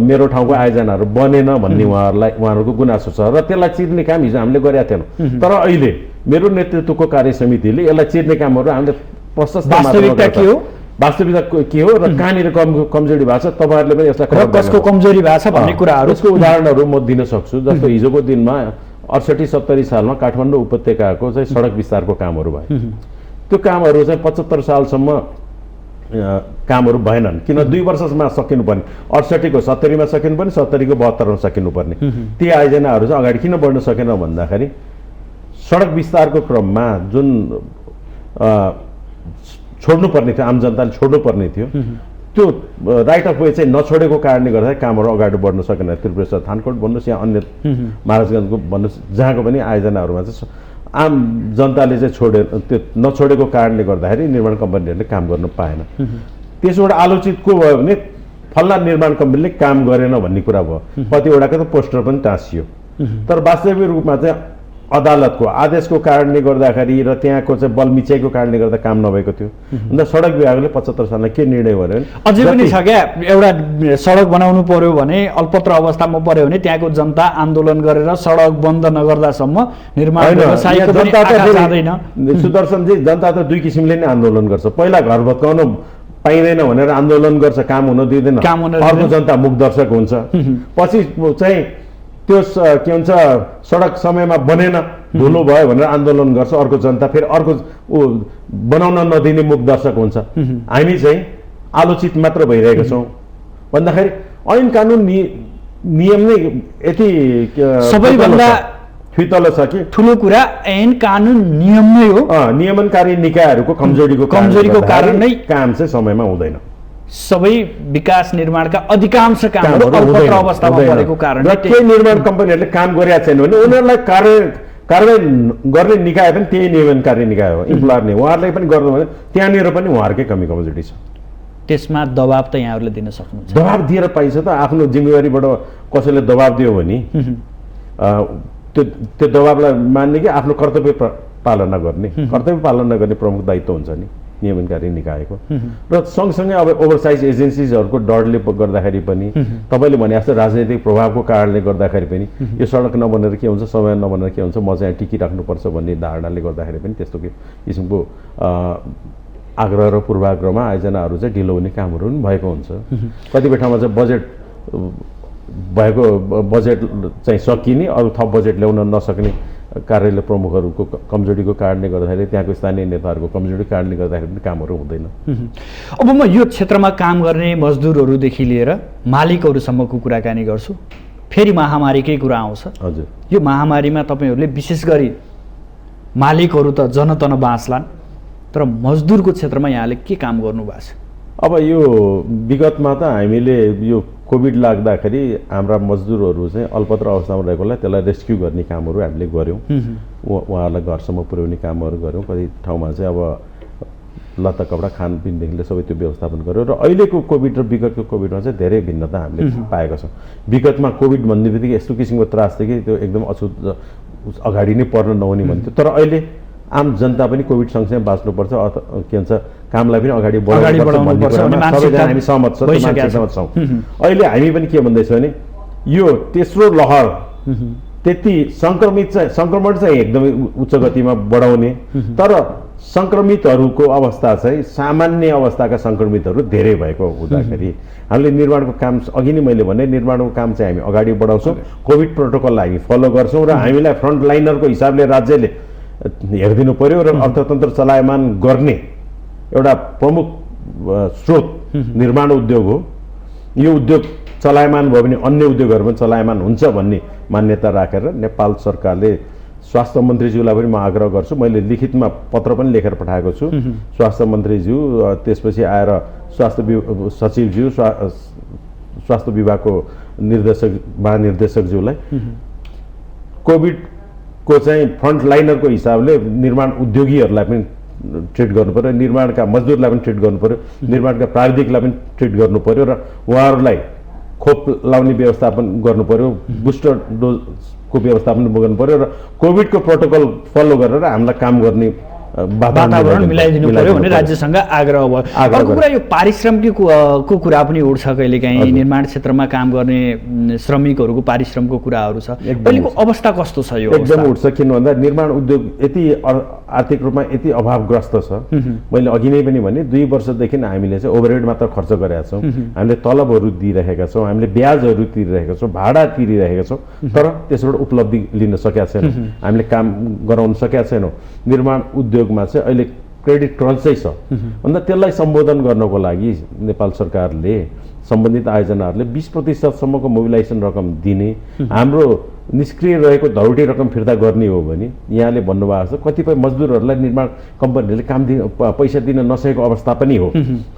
मेरो ठाउँको आयोजनाहरू बनेन भन्ने उहाँहरूको गुनासो छ र त्यसलाई चिर्ने काम हिजो हामीले गरेका थिएनौँ। तर अहिले मेरो नेतृत्वको कार्य समितिले यसलाई चिर्ने कामहरू हामीले प्रशस्त वास्तविकता के हो, वास्तविकता के हो र कहाँनिर कमजोरी भएको छ तपाईँहरूले पनि यसलाई कसको कमजोरी भएको छ भन्ने कुराहरू यसको उदाहरणहरू म दिन सक्छु। जस्तो हिजोको दिनमा 68-70 सालमा काठमाडौँ उपत्यकाको चाहिँ सडक विस्तारको कामहरू भयो। त्यो कामहरू चाहिँ 75 सालसम्म कामहरू भएनन्, किन 2 वर्षमा सकिनुपर्ने, 68 को 70 मा सकिनुपर्ने, 70 को 72 मा सकिनुपर्ने। ती आयोजनाहरू चाहिँ अगाडि किन बढ्न सकेन भन्दाखेरि सडक विस्तारको क्रममा जुन छोड्नुपर्ने थियो, आम जनताले छोड्नुपर्ने थियो, त्यो राइट अफ वे चाहिँ नछोडेको कारणले गर्दा कामहरू अगाडि बढ्न सकेन। त्रिपुरेश्वर थानकोट भन्नुहोस् या अन्य महाराजगञ्जको भन्नुहोस्, जहाँको पनि आयोजनाहरूमा चाहिँ आम जनताले चाहिँ त्यो नछोडेको कारणले गर्दाखेरि निर्माण कम्पनीहरूले काम गर्न पाएन। त्यसबाट आलोचित को भयो भने फल्ला निर्माण कम्पनीले काम गरेन भन्ने कुरा भयो। कतिवटाको त पोस्टर पनि टाँसियो। तर वास्तविक रूपमा चाहिँ अदालतको आदेशको कारणले गर्दाखेरि र त्यहाँको चाहिँ बल मिच्याइको कारणले गर्दा काम नभएको थियो। अन्त सडक विभागले 75 सालमा के निर्णय गर्यो भने अझै पनि छ क्या, एउटा सडक बनाउनु पर्यो भने अल्पत्र अवस्थामा पर्यो भने त्यहाँको जनता आन्दोलन गरेर सडक बन्द नगर्दासम्म निर्माण व्यवसायको पनि आँखा जाँदैन। सुदर्शनजी, जनता त 2 किसिमले नै आन्दोलन गर्छ। पहिला घर भत्काउन पाइँदैन भनेर आन्दोलन गर्छ, काम हुन दिँदैन, अर्को जनता मुखदर्शक हुन्छ। पछि चाहिँ त्यो के भन्छ सडक समयमा बनेन, धुलो भयो भनेर आन्दोलन गर्छ, अर्को जनता फेरि अर्को बनाउन नदिने मुखदर्शक हुन्छ। हामी चाहिँ आलोचित मात्र भइरहेका छौँ भन्दाखेरि ऐन कानुन नियम नै यति सबैभन्दा फितलो छ कि ठुलो कुरा ऐन कानुन नियम नै हो। नियमनकारी निकायहरूको कमजोरीको कारण नै काम चाहिँ समयमा हुँदैन। सबै विकास निर्माणका अधिकांश कामहरू अल्पत्र अवस्थामा परेको कारण र केही निर्माण कम्पनीहरूले काम गरेका छैन भने उनीहरूलाई कारवाही गर्ने निकाय पनि त्यही नियमनकारी निकाय हो, इम्प्लोयर नै। उहाँहरूले पनि गर्नु भने त्यहाँनिर पनि उहाँहरूकै कमी कमजोरी छ। त्यसमा दबाब त यहाँहरूले दिन सक्नुहुन्छ? दबाब दिएर पाइन्छ त। आफ्नो जिम्मेवारीबाट कसैले दबाब दियो भने त्यो दबाबलाई मान्ने कि आफ्नो कर्तव्य पालना गर्ने, कर्तव्य पालना गर्ने प्रमुख दायित्व हुन्छ नि नियमनकारी निकायको। र सँगसँगै अब ओभरसाइज एजेन्सिजहरूको डरले गर्दाखेरि पनि, तपाईँले भने जस्तो राजनैतिक प्रभावको कारणले गर्दाखेरि पनि यो सडक नबनेर के हुन्छ, समय नबनेर के हुन्छ, म चाहिँ टिकिराख्नुपर्छ भन्ने धारणाले गर्दाखेरि पनि त्यस्तो किसिमको आग्रह र पूर्वाग्रहमा आयोजनाहरू चाहिँ ढिलो हुने कामहरू पनि भएको हुन्छ। कतिपय ठाउँमा चाहिँ बजेट चाहिँ सकिने, अरू थप बजेट ल्याउन नसक्ने कार्यालय प्रमुखहरूको कमजोरीको कारणले गर्दाखेरि, त्यहाँको स्थानीय नेताहरूको कमजोरीको कारणले गर्दाखेरि पनि कामहरू हुँदैन। अब म यो क्षेत्रमा काम गर्ने मजदुरहरूदेखि लिएर मालिकहरूसम्मको कुराकानी गर्छु। फेरि महामारीकै कुरा आउँछ। हजुर, यो महामारीमा तपाईँहरूले विशेष गरी मालिकहरू त जनतन बाँच्लान्, तर मजदुरको क्षेत्रमा यहाँले के काम गर्नुभएको छ? अब यो विगतमा त हामीले यो कोभिड लाग्दाखेरि हाम्रा मजदुरहरू चाहिँ अल्पत्र अवस्थामा रहेकोलाई त्यसलाई रेस्क्यु गर्ने कामहरू हामीले गऱ्यौँ। उहाँहरूलाई घरसम्म पुर्याउने कामहरू गऱ्यौँ। कति ठाउँमा चाहिँ अब लत्ता कपडा खानपिनदेखि सबै त्यो व्यवस्थापन गऱ्यौँ। र अहिलेको कोभिड र विगतको कोभिडमा चाहिँ धेरै भिन्नता हामीले पाएका छौँ। विगतमा कोभिड भन्ने बित्तिकै यस्तो किसिमको त्रास थियो कि त्यो एकदम अगाडि नै पर्न नहुने भन्थ्यो। तर अहिले आम जनता पनि कोभिड सँगसँगै बाँच्नुपर्छ, के भन्छ कामलाई पनि अगाडि बढाउनुपर्छ भन्ने सबैजना हामी सहमत छौँ। अहिले हामी पनि के भन्दैछौँ भने यो तेस्रो लहर त्यति सङ्क्रमण चाहिँ एकदमै उच्च गतिमा बढाउने, तर सङ्क्रमितहरूको अवस्था चाहिँ सामान्य अवस्थाका सङ्क्रमितहरू धेरै भएको हुँदाखेरि हामीले निर्माणको काम अघि नै मैले भने निर्माणको काम चाहिँ हामी अगाडि बढाउँछौँ, कोभिड प्रोटोकललाई हामी फलो गर्छौँ र हामीलाई फ्रन्टलाइनरको हिसाबले राज्यले हेरिदिनु पर्यो र अर्थतन्त्र चलायमान गर्ने एउटा प्रमुख स्रोत निर्माण उद्योग हो। यो उद्योग चलायमान भयो भने अन्य उद्योगहरू पनि चलायमान हुन्छ भन्ने मान्यता राखेर नेपाल सरकारले स्वास्थ्य मन्त्रीज्यूलाई पनि म आग्रह गर्छु, मैले लिखितमा पत्र पनि लेखेर पठाएको छु स्वास्थ्य मन्त्रीज्यू, त्यसपछि आएर स्वास्थ्य सचिवज्यू, स्वास्थ्य विभागको महानिर्देशकज्यूलाई कोभिडको चाहिँ फ्रन्टलाइनरको हिसाबले निर्माण उद्योगीहरूलाई पनि ट्रिट गर्नु पर्यो, निर्माणका मजदुरलाई पनि ट्रिट गर्नु पर्यो, निर्माणका प्राविधिकलाई पनि ट्रिट गर्नु पर्यो र उहाँहरूलाई खोप लाउने व्यवस्थापन गर्नु पर्यो, बुस्टर डोजको व्यवस्थापन गर्नु पर्यो र कोभिडको प्रोटोकल फलो गरेर हामीलाई काम गर्ने वातावरण मिलाइदिनु पर्यो भने राज्यसँग आग्रह भयो। अर्को कुरा यो पारिश्रमिकको कुरा पनि उठ्छ कहिलेकाहीँ, निर्माण क्षेत्रमा काम गर्ने श्रमिकहरूको पारिश्रमको कुराहरू छ, अहिलेको अवस्था कस्तो छ? यो एकदम उठ्छ, किन भन्दा निर्माण उद्योग यति आर्थिक रूपमा यति अभावग्रस्त छ। मैले अघि नै पनि भने 2 वर्षदेखि हामीले चाहिँ ओभरहेड मात्र खर्च गरेका छौँ, हामीले तलबहरू दिइरहेका छौँ, हामीले ब्याजहरू तिरिरहेका छौँ, भाडा तिरिरहेका छौँ, तर त्यसबाट उपलब्धि लिन सकेका छैनौँ, हामीले काम गराउन सकेका छैनौँ। निर्माण उद्योगमा चाहिँ अहिले क्रेडिट क्रन्चै छ, अन्त त्यसलाई सम्बोधन गर्नको लागि नेपाल सरकारले सम्बन्धित आयोजनाहरूले 20% मोबिलाइजेसन रकम दिने, हाम्रो निष्क्रिय रहेको धौटी रकम फिर्ता गर्ने हो भने यहाँले भन्नुभएको छ कतिपय मजदुरहरूलाई निर्माण कम्पनीहरूले काम दिन पैसा दिन नसकेको अवस्था पनि हो,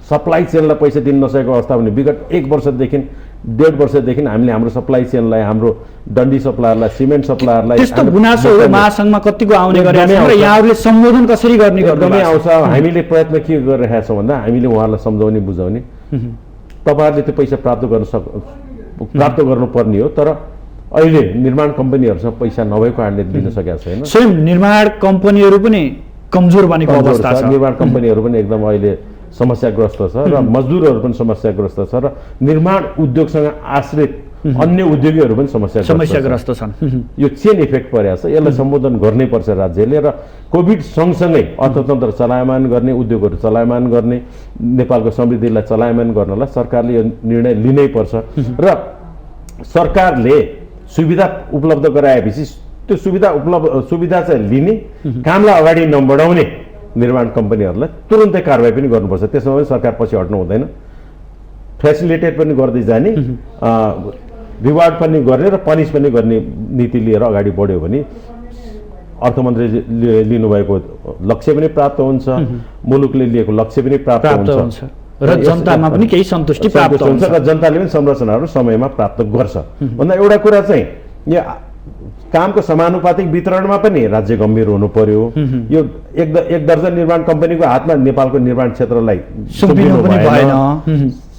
सप्लाई चेनलाई पैसा दिन नसकेको अवस्था पनि। विगत 1 वर्षदेखि 1.5 वर्षदेखि हामीले हाम्रो सप्लाई चेनलाई, हाम्रो डन्डी सप्लायरलाई, सिमेन्ट सप्लायरलाई त्यस्तो गुनासो महासङ्घमा कतिको आउने गरेका छन् र यहाँहरूले सम्बोधन कसरी गर्ने एकदमै आउँछ। हामीले प्रयत्न के गरिरहेका छौँ भन्दा हामीले उहाँहरूलाई सम्झाउने बुझाउने, तपाईँहरूले त्यो पैसा प्राप्त गर्नुपर्ने हो, तर अहिले निर्माण कम्पनीहरूसँग पैसा नभएको कारणले दिन सकेका छैन। स्वयं निर्माण कम्पनीहरू पनि कमजोर बनेको अवस्था छ, निर्माण कम्पनीहरू पनि एकदम अहिले समस्याग्रस्त छ र मजदुरहरू पनि समस्याग्रस्त छ र निर्माण उद्योगसँग आश्रित अन्य उद्योगीहरू पनि समस्याग्रस्त छन्। यो चेन इफेक्ट परेको छ, यसलाई सम्बोधन गर्नै पर्छ राज्यले र कोभिड सँगसँगै अर्थतन्त्र चलायमान गर्ने, उद्योगहरू चलायमान गर्ने, नेपालको समृद्धिलाई चलायमान गर्नलाई सरकारले यो निर्णय लिनै पर्छ र सरकारले सुविधा उपलब्ध गराएपछि त्यो सुविधा चाहिँ लिने, कामलाई अगाडि नबढाउने निर्माण कम्पनीहरूलाई तुरुन्तै कारबाही पनि गर्नुपर्छ। त्यसमा पनि सरकार पछि हट्नु हुँदैन, फेसिलिटेट पनि गर्दै जाने, रिवार्ड पनि गर्ने र पनिस पनि गर्ने नीति लिएर अगाडि बढ्यो भने अर्थमन्त्रीले लिनुभएको लक्ष्य पनि प्राप्त हुन्छ, मुलुकले लिएको लक्ष्य पनि प्राप्त हुन्छ र जनतामा पनि केही सन्तुष्टि प्राप्त हुन्छ र जनताले पनि संरचनाहरू समयमा प्राप्त गर्छ। भन्दा एउटा कुरा चाहिँ यो कामको समानुपातिक वितरणमा पनि राज्य गम्भीर हुनु पर्यो। यो एक दर्जन निर्माण कम्पनीको हातमा नेपालको निर्माण क्षेत्रलाई सुम्पिनु पनि भएन।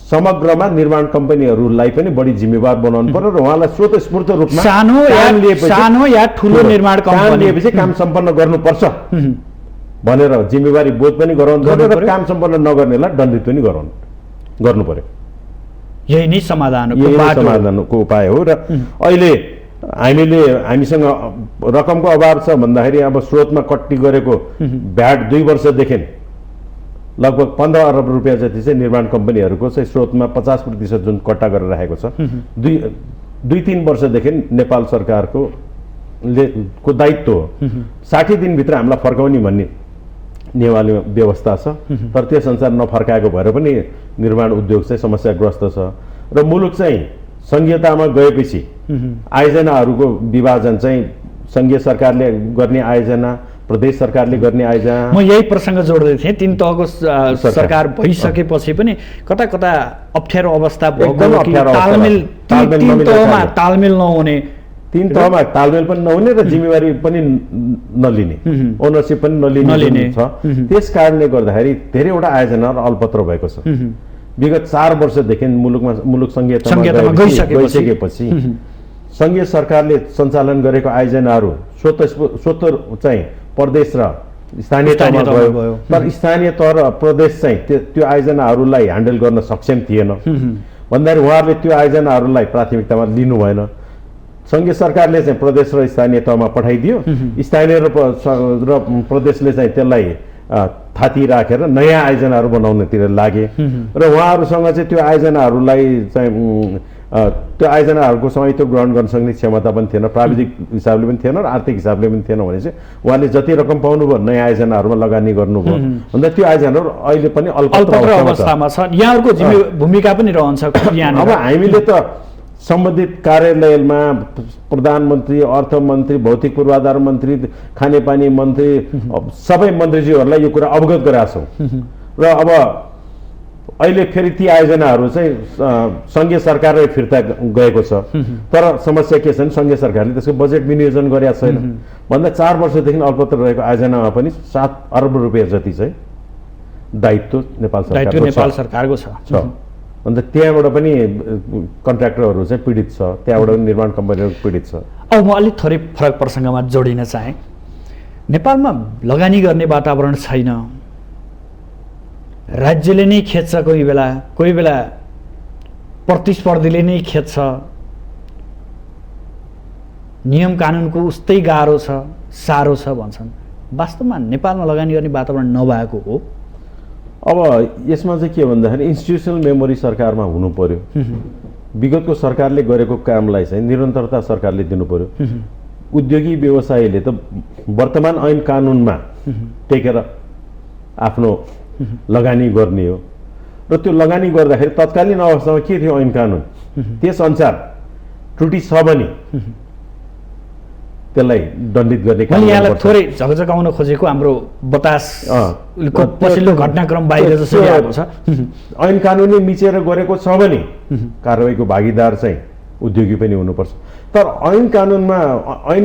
समग्रमा निर्माण कम्पनीहरूलाई पनि बढी जिम्मेवार बनाउनु पर्यो र उहाँलाई स्वतस्फूर्त रूपमा सानो या ठुलो निर्माण कम्पनी लिएपछि काम सम्पन्न गर्नुपर्छ भनेर जिम्मेवारी बोध पनि गराउनु पर्यो र काम सम्पन्न नगर्नेलाई दण्डित पनि गर्नु पर्यो। यही नै समाधानको उपाय हो। र अहिले हामीसँग रकमको अभाव छ भन्दाखेरि अब स्रोतमा कट्टी गरेको भ्याट 2 वर्षदेखि लगभग 15 अरब रुपियाँ जति चाहिँ निर्माण कम्पनीहरूको चाहिँ स्रोतमा 50% जुन कट्टा गरेर राखेको छ, 2-3 वर्षदेखि नेपाल सरकारको दायित्व हो 60 दिनभित्र हामीलाई फर्काउने भन्ने नेवाली व्यवस्था छ, तर त्यस अनुसार नफर्काएको भएर पनि निर्माण उद्योग चाहिँ समस्याग्रस्त छ र मुलुक चाहिँ संघीयतामा गएपछि आयोजनाहरूको विभाजन चाहिँ संघीय सरकारले गर्ने आयोजना, प्रदेश सरकारले गर्ने आयोजना। म यही प्रसङ्ग जोड्दै थिएँ, 3 तहको सरकार भइसकेपछि पनि कता कता अप्ठ्यारो अवस्था तालमेल नहुने, 3 तहमा तालमेल पनि नहुने र जिम्मेवारी पनि नलिने, ओनरसिप पनि नलिने छ। त्यस कारणले गर्दाखेरि धेरैवटा आयोजनाहरू अलपत्र भएको छ। विगत 4 वर्षदेखि मुलुक संघीयतामा गइसकेपछि संघीय सरकारले सञ्चालन गरेको आयोजनाहरू स्वत चाहिँ प्रदेश र स्थानीय तहमा गयो, तर स्थानीय तह र प्रदेश चाहिँ त्यो आयोजनाहरूलाई ह्यान्डल गर्न सक्षम थिएन भन्दाखेरि उहाँहरूले त्यो आयोजनाहरूलाई प्राथमिकतामा लिनु भएन। सङ्घीय सरकारले चाहिँ प्रदेश र स्थानीय तहमा पठाइदियो, स्थानीय र प्रदेशले चाहिँ त्यसलाई थाती राखेर नयाँ आयोजनाहरू बनाउनतिर लागे र उहाँहरूसँग चाहिँ त्यो आयोजनाहरूलाई चाहिँ त्यो आयोजनाहरूको स्वामित्व ग्रहण गर्न सक्ने क्षमता पनि थिएन, प्राविधिक हिसाबले पनि थिएन र आर्थिक हिसाबले पनि थिएन भने चाहिँ उहाँले जति रकम पाउनुभयो नयाँ आयोजनाहरूमा लगानी गर्नुभयो अन्त त्यो आयोजनाहरू अहिले पनि अल्पत्र अवस्थामा छ। यहाँहरूको भूमिका पनि रहन्छ। अब हामीले त सम्बन्धित कार्यालयमा प्रधानमन्त्री, अर्थमन्त्री, भौतिक पूर्वाधार मन्त्री, खानेपानी मन्त्री, सबै मन्त्रीज्यूहरूलाई यो कुरा अवगत गराएको छौँ र अब अहिले फेरि ती आयोजनाहरू चाहिँ सङ्घीय सरकारले फिर्ता गएको छ। तर समस्या के छ भने सङ्घीय सरकारले त्यसको बजेट विनियोजन गरेका छैन भन्दा 4 वर्षदेखि अल्पत्र रहेको आयोजनामा पनि 7 अर्ब रुपियाँ जति चाहिँ दायित्व नेपाल सरकारको छ। अन्त त्यहाँबाट पनि कन्ट्र्याक्टरहरू चाहिँ पीडित छ, त्यहाँबाट पनि निर्माण कम्पनीहरू पीडित छ। अब म अलिक थोरै फरक प्रसङ्गमा जोडिन चाहेँ। नेपालमा लगानी गर्ने वातावरण छैन, राज्यले नै खेद्छ, कोही बेला प्रतिस्पर्धीले नै खेद्छ, नियम कानुनको उस्तै गाह्रो छ, साह्रो छ भन्छन्। वास्तवमा नेपालमा लगानी गर्ने वातावरण नभएको हो। अब यसमा चाहिँ के भन्दाखेरि इन्स्टिट्युसनल मेमोरी सरकारमा हुनु पर्यो। विगतको सरकारले गरेको कामलाई चाहिँ निरन्तरता सरकारले दिनु पर्यो। उद्योगी व्यवसायीले त वर्तमान ऐन कानुनमा टेकेर आफ्नो लगानी गर्ने हो र त्यो लगानी गर्दाखेरि तत्कालीन अवस्थामा के थियो ऐन कानुन, त्यसअनुसार त्रुटि छ भने त्यसलाई दण्डित गर्ने काम गर्नुपर्छ। यहाँलाई थोरै झकझकाउन खोजेको हाम्रो बतासको पछिल्लो घटनाक्रम बाहिर जसरी आएको छ। ऐन कानुनले मिचेर गरेको छ भने कारबाहीको भागीदार चाहिँ उद्योगी पनि हुनुपर्छ। तर ऐन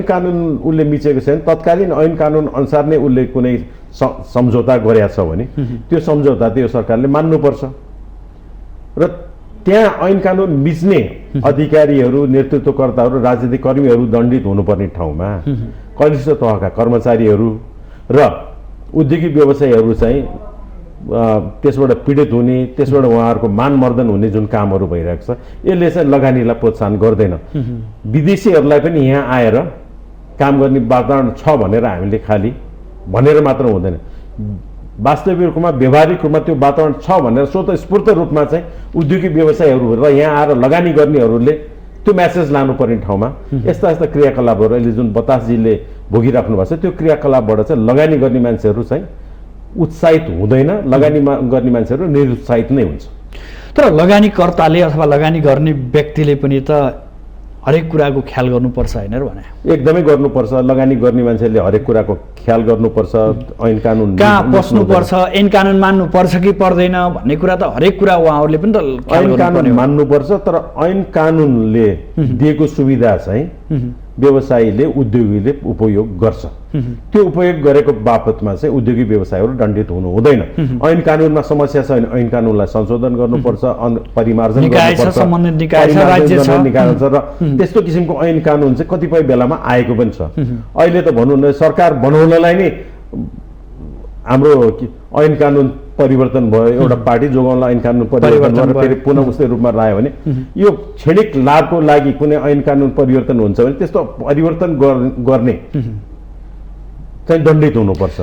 कानुन उसले मिचेको छैन, तत्कालीन ऐन कानुन अनुसार नै उसले कुनै सम्झौता गरेका छ भने त्यो सम्झौता त्यो सरकारले मान्नुपर्छ र त्यहाँ ऐन कानुन मिच्ने अधिकारीहरू, नेतृत्वकर्ताहरू, राजनीतिक कर्मीहरू दण्डित हुनुपर्ने ठाउँमा कनिष्ठ तहका कर्मचारीहरू र उद्योगी व्यवसायीहरू चाहिँ त्यसबाट पीडित हुने, त्यसबाट उहाँहरूको मानमर्दन हुने जुन कामहरू भइरहेको छ यसले चाहिँ लगानीलाई प्रोत्साहन गर्दैन। विदेशीहरूलाई पनि यहाँ आएर काम गर्ने वातावरण छ भनेर हामीले खालि भनेर मात्र हुँदैन, वास्तविक रूपमा व्यावहारिक रूपमा त्यो वातावरण छ भनेर स्वतस्फूर्त रूपमा चाहिँ उद्योगी व्यवसायीहरू र यहाँ आएर लगानी गर्नेहरूले त्यो म्यासेज लानुपर्ने ठाउँमा यस्ता यस्ता क्रियाकलापहरू अहिले जुन बतासजीले भोगिराख्नु भएको छ त्यो क्रियाकलापबाट चाहिँ लगानी गर्ने मान्छेहरू चाहिँ उत्साहित हुँदैन, लगानी गर्ने मान्छेहरू निरुत्साहित नै हुन्छ। तर लगानीकर्ताले अथवा लगानी गर्ने व्यक्तिले पनि त हरेक कुराको ख्याल गर्नुपर्छ होइन र भने? एकदमै गर्नुपर्छ। लगानी गर्ने मान्छेले हरेक कुराको ख्याल गर्नुपर्छ। ऐन कानुन कहाँ बस्नुपर्छ, ऐन कानुन मान्नुपर्छ कि पर्दैन भन्ने कुरा त हरेक कुरा उहाँहरूले पनि त ऐन कानुन मान्नुपर्छ। तर ऐन कानुनले दिएको सुविधा चाहिँ व्यवसायीले, उद्योगीले उपयोग गर्छ। त्यो उपयोग गरेको बापतमा चाहिँ उद्योगी व्यवसायीहरू दण्डित हुनु हुँदैन। ऐन कानुनमा समस्या छ भने ऐन कानुनलाई संशोधन गर्नुपर्छ, परिमार्जन गर्नुपर्छ, निकाय छ र त्यस्तो किसिमको ऐन कानुन चाहिँ कतिपय बेलामा आएको पनि छ। अहिले त भनौँ न सरकार बनाउनलाई नै हाम्रो ऐन कानुन परिवर्तन भयो, एउटा पार्टी जोगाउनलाई ऐन कानुन परिवर्तन गरेर फेरि पुनः उस्तै रूपमा लायो भने यो क्षणिक लाभको लागि कुनै ऐन कानुन परिवर्तन हुन्छ भने त्यस्तो परिवर्तन गर्ने चाहिँ दण्डित हुनुपर्छ।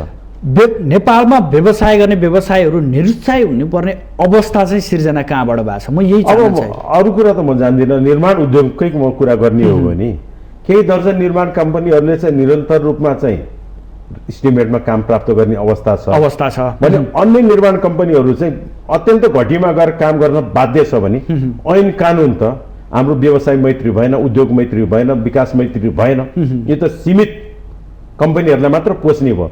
नेपालमा व्यवसाय गर्ने व्यवसायीहरू निरुत्साही हुनुपर्ने अवस्था चाहिँ सिर्जना कहाँबाट भएको छ? म यही अब अरू कुरा त म जान्दिनँ, निर्माण उद्योगकै म कुरा गर्ने हो भने केही दर्जन निर्माण कम्पनीहरूले चाहिँ निरन्तर रूपमा चाहिँ इस्टिमेटमा काम प्राप्त गर्ने अवस्था छ भने अन्य निर्माण कम्पनीहरू चाहिँ अत्यन्त घटीमा गएर काम गर्न बाध्य छ भने ऐन कानुन त हाम्रो व्यवसाय मैत्री भएन, उद्योग मैत्री भएन, विकास मैत्री भएन, यो त सीमित कम्पनीहरूलाई मात्र पोस्ने भयो।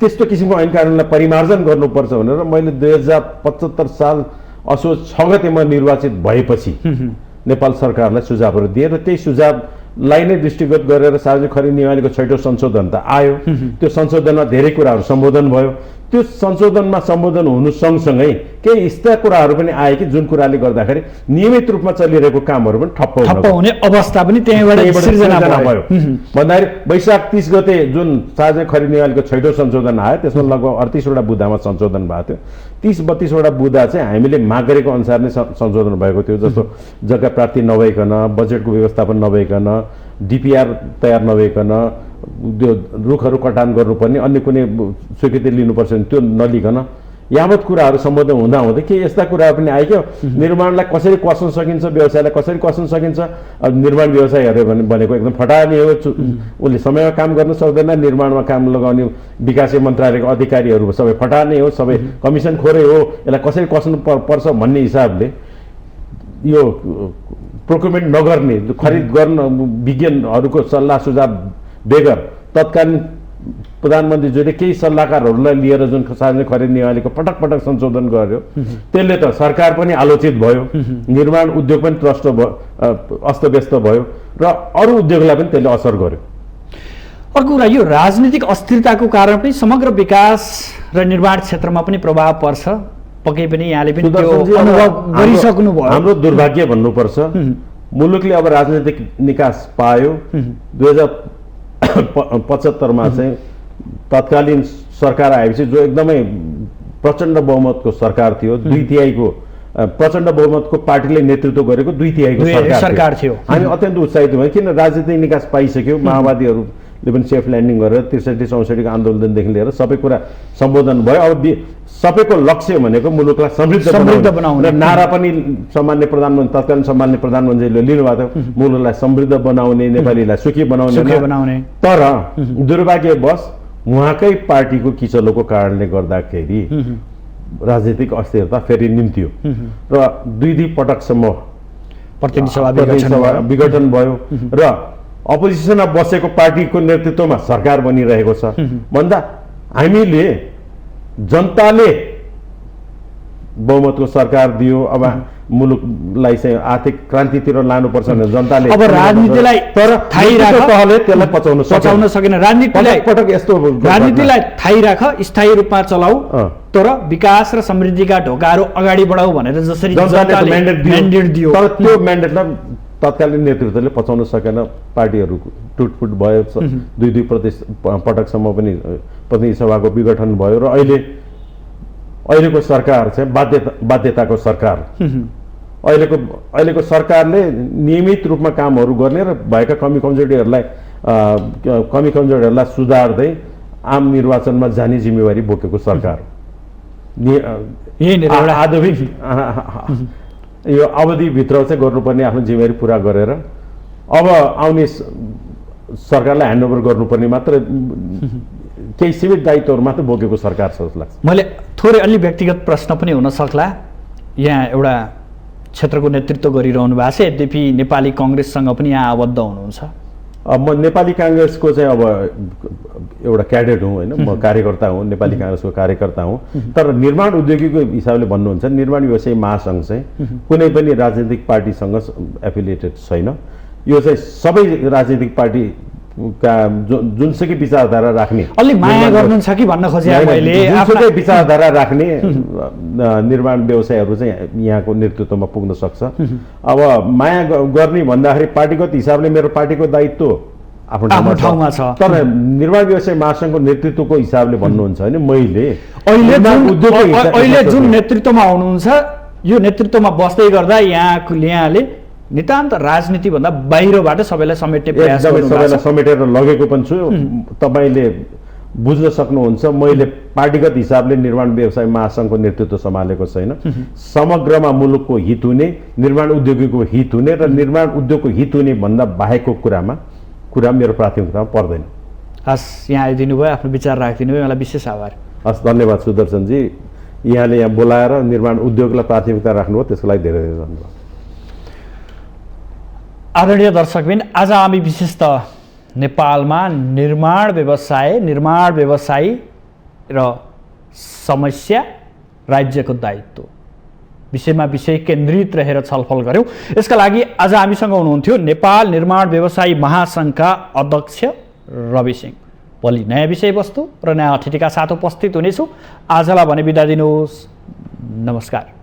त्यस्तो किसिमको ऐन कानुनलाई परिमार्जन गर्नुपर्छ भनेर मैले 2075 साल असोज 6 गते म निर्वाचित भएपछि नेपाल सरकारलाई सुझावहरू दिए र त्यही सुझावलाई नै दृष्टिगत गरेर सार्वजनिक खरिद नियमावलीको 6औं संशोधन त आयो। त्यो संशोधनमा धेरै कुराहरू सम्बोधन भयो। त्यो संशोधनमा सम्बोधन हुनु सँगसँगै केही यस्ता कुराहरू पनि आए कि जुन कुराले गर्दाखेरि नियमित रूपमा चलिरहेको कामहरू पनि ठप्प हुने अवस्था पनि त्यहीबाट सिर्जना भयो। भन्दाखेरि वैशाख 30 गते जुन सार्वजनिक खरिद नियमावलीको 6औं संशोधन आयो त्यसमा लगभग 38वटा बुँदामा संशोधन भएको थियो। 30-32वटा बुँदा चाहिँ हामीले माग गरेको अनुसार नै संशोधन भएको थियो, जस्तो जग्गा प्राप्ति नभइकन, बजेटको व्यवस्थापन नभइकन, डिपिआर तयार नभइकन त्यो रुखहरू कटान गर्नुपर्ने अन्य कुनै स्वीकृति लिनुपर्छ भने त्यो नलिकन यावत कुराहरू सम्बोधन हुँदा हुँदै के यस्ता कुरा पनि आइक्यो निर्माणलाई कसरी कस्न सकिन्छ, व्यवसायलाई कसरी कस्न सकिन्छ। अब निर्माण व्यवसाय हेऱ्यो भने भनेको एकदम फटानी हो, उसले समयमा काम गर्न सक्दैन, निर्माणमा काम लगाउने विकास मन्त्रालयको अधिकारीहरू सबै फटानी हो, सबै कमिसन खोरै हो, यसलाई कसरी कस्नु पर्छ भन्ने हिसाबले यो प्रोक्युरमेन्ट नगर्ने, खरिद गर्न विज्ञानहरूको सल्लाह सुझाव बेगर तत्कालीन प्रधानमन्त्रीज्यूले केही सल्लाहकारहरूलाई लिएर जुन सार्वजनिक खरिद नियमावलीको पटक पटक संशोधन गर्यो त्यसले त सरकार पनि आलोचित भयो, निर्माण उद्योग पनि त्रस्त भयो, अस्तव्यस्त भयो र अरू उद्योगलाई पनि त्यसले असर गर्यो। अर्को कुरा यो राजनीतिक अस्थिरताको कारण पनि समग्र विकास र निर्माण क्षेत्रमा पनि प्रभाव पर्छ। पक्कै पनि यहाँले पनि त्यो अनुभव गरिसक्नु भयो। हाम्रो दुर्भाग्य भन्नुपर्छ, मुलुकले अब राजनीतिक निकास पायो। 2075 मा चाहिँ तत्कालीन सरकार आएपछि जो एकदमै प्रचण्ड बहुमतको सरकार थियो, 2/3 को प्रचण्ड बहुमतको पार्टीले नेतृत्व गरेको 2/3 सरकार थियो। हामी अत्यन्त उत्साहित भयौँ, किन राजनीतिक निकास पाइसक्यो। माओवादीहरूले पनि सेफ ल्यान्डिङ गरेर 63-64 को आन्दोलनदेखि लिएर सबै कुरा सम्बोधन भयो। अब सबैको लक्ष्य भनेको मुलुकलाई समृद्ध बनाउने र नारा पनि सामान्य प्रधानमन्त्री तत्कालीन सामान्य प्रधानमन्त्रीले लिनुभएको थियो, मुलुकलाई समृद्ध बनाउने, नेपालीलाई सुखी बनाउने। तर दुर्भाग्यवश उहाँकै पार्टीको किचलोको कारणले गर्दाखेरि राजनीतिक अस्थिरता फेरि निम्तियो र 2 पटकसम्म प्रतिनिधि सभा विघटन भयो र अपोजिसनमा बसेको पार्टीको नेतृत्वमा सरकार बनिरहेको छ भन्दा हामीले जनताले बहुमतको सरकार दियो। अब मुलुकलाई चाहिँ आर्थिक क्रान्तितिर लानुपर्छ भने जनताले अब राजनीतिलाई तर थाहै राख्ने त्यसलाई पचाउन सकेन। राजनीतिलाई पटक यस्तो राजनीतिलाई थाहै राख, स्थायी रूपमा चलाऊ, तर विकास र समृद्धिका ढोकाहरू अगाडि बढाऊ भनेर जसरी जनताले म्यान्डेट दियो, तर त्यो म्यान्डेटलाई तत्कालीन नेतृत्वले पचाउन सकेन। पार्टीहरू टुटफुट भयो, 2 पटकसम्म पनि प्रतिनिधि सभाको विघटन भयो र अहिलेको सरकार चाहिँ बाध्यताको सरकार। अहिलेको सरकारले नियमित रूपमा कामहरू गर्ने र भएका कमी कमजोरीहरूलाई सुधार्दै आम निर्वाचनमा जाने जिम्मेवारी बोकेको सरकार। आधुनिक यो अवधिभित्र चाहिँ गर्नुपर्ने आफ्नो जिम्मेवारी पुरा गरेर अब आउने सरकारलाई ह्यान्डओभर गर्नुपर्ने मात्र केही सीमित दायित्वहरू मात्र बोकेको सरकार छ जस्तो लाग्छ। मैले थोरै अलि व्यक्तिगत प्रश्न पनि हुन सक्ला। यहाँ एउटा क्षेत्रको नेतृत्व गरिरहनु भएको छ, यद्यपि नेपाली काङ्ग्रेससँग पनि यहाँ आबद्ध हुनुहुन्छ। म नेपाली काङ्ग्रेसको चाहिँ अब एउटा क्याडेट हुँ होइन, म कार्यकर्ता हुँ, नेपाली काङ्ग्रेसको कार्यकर्ता हुँ। तर निर्माण उद्योगीको हिसाबले भन्नुहुन्छ निर्माण व्यवसायी महासङ्घ चाहिँ कुनै पनि राजनीतिक पार्टीसँग एफिलिएटेड छैन। यो चाहिँ सबै राजनीतिक पार्टी जुनसुकै विचारधारा राख्ने अलि माया गर्नुहुन्छ कि भन्न खोजेँ मैले, जुनसुकै विचारधारा राख्ने निर्माण व्यवसायहरू चाहिँ यहाँको नेतृत्वमा पुग्न सक्छ। अब माया गर्ने भन्दाखेरि पार्टीगत हिसाबले मेरो पार्टीको दायित्व आफ्नो ठाउँमा छ, तर निर्माण व्यवसाय महासङ्घको नेतृत्वको हिसाबले भन्नुहुन्छ भने मैले अहिले जुन नेतृत्वमा हुनुहुन्छ यो नेतृत्वमा बस्दै गर्दा यहाँले नितान्त राजनीतिभन्दा बाहिरबाट सबैलाई समेट्ने प्रयास सबैलाई समेटेर लगेको पनि छु। तपाईँले बुझ्न सक्नुहुन्छ मैले पार्टीगत हिसाबले निर्माण व्यवसाय महासङ्घको नेतृत्व सम्हालेको छैन। समग्रमा मुलुकको हित हुने, निर्माण उद्योगीको हित हुने र निर्माण उद्योगको हित हुने भन्दा बाहेकको कुरा मेरो प्राथमिकतामा पर्दैन। हस्, यहाँ आइदिनु भयो, आफ्नो विचार राखिदिनु भयो, मलाई विशेष आभार। हस्, धन्यवाद सुदर्शनजी। यहाँले यहाँ बोलाएर निर्माण उद्योगलाई प्राथमिकता राख्नुभयो, त्यसको लागि धेरै धेरै धन्यवाद। आदरणीय दर्शकबिन, आज हामी विशेषतः नेपालमा निर्माण व्यवसायी र समस्या, राज्यको दायित्व विषय केन्द्रित रहेर छलफल गऱ्यौँ। यसका लागि आज हामीसँग हुनुहुन्थ्यो नेपाल निर्माण व्यवसायी महासङ्घका अध्यक्ष रवि सिंह। भोलि नयाँ विषयवस्तु र नयाँ अतिथिका साथ उपस्थित हुनेछु। आजलाई भने बिदा दिनुहोस्, नमस्कार।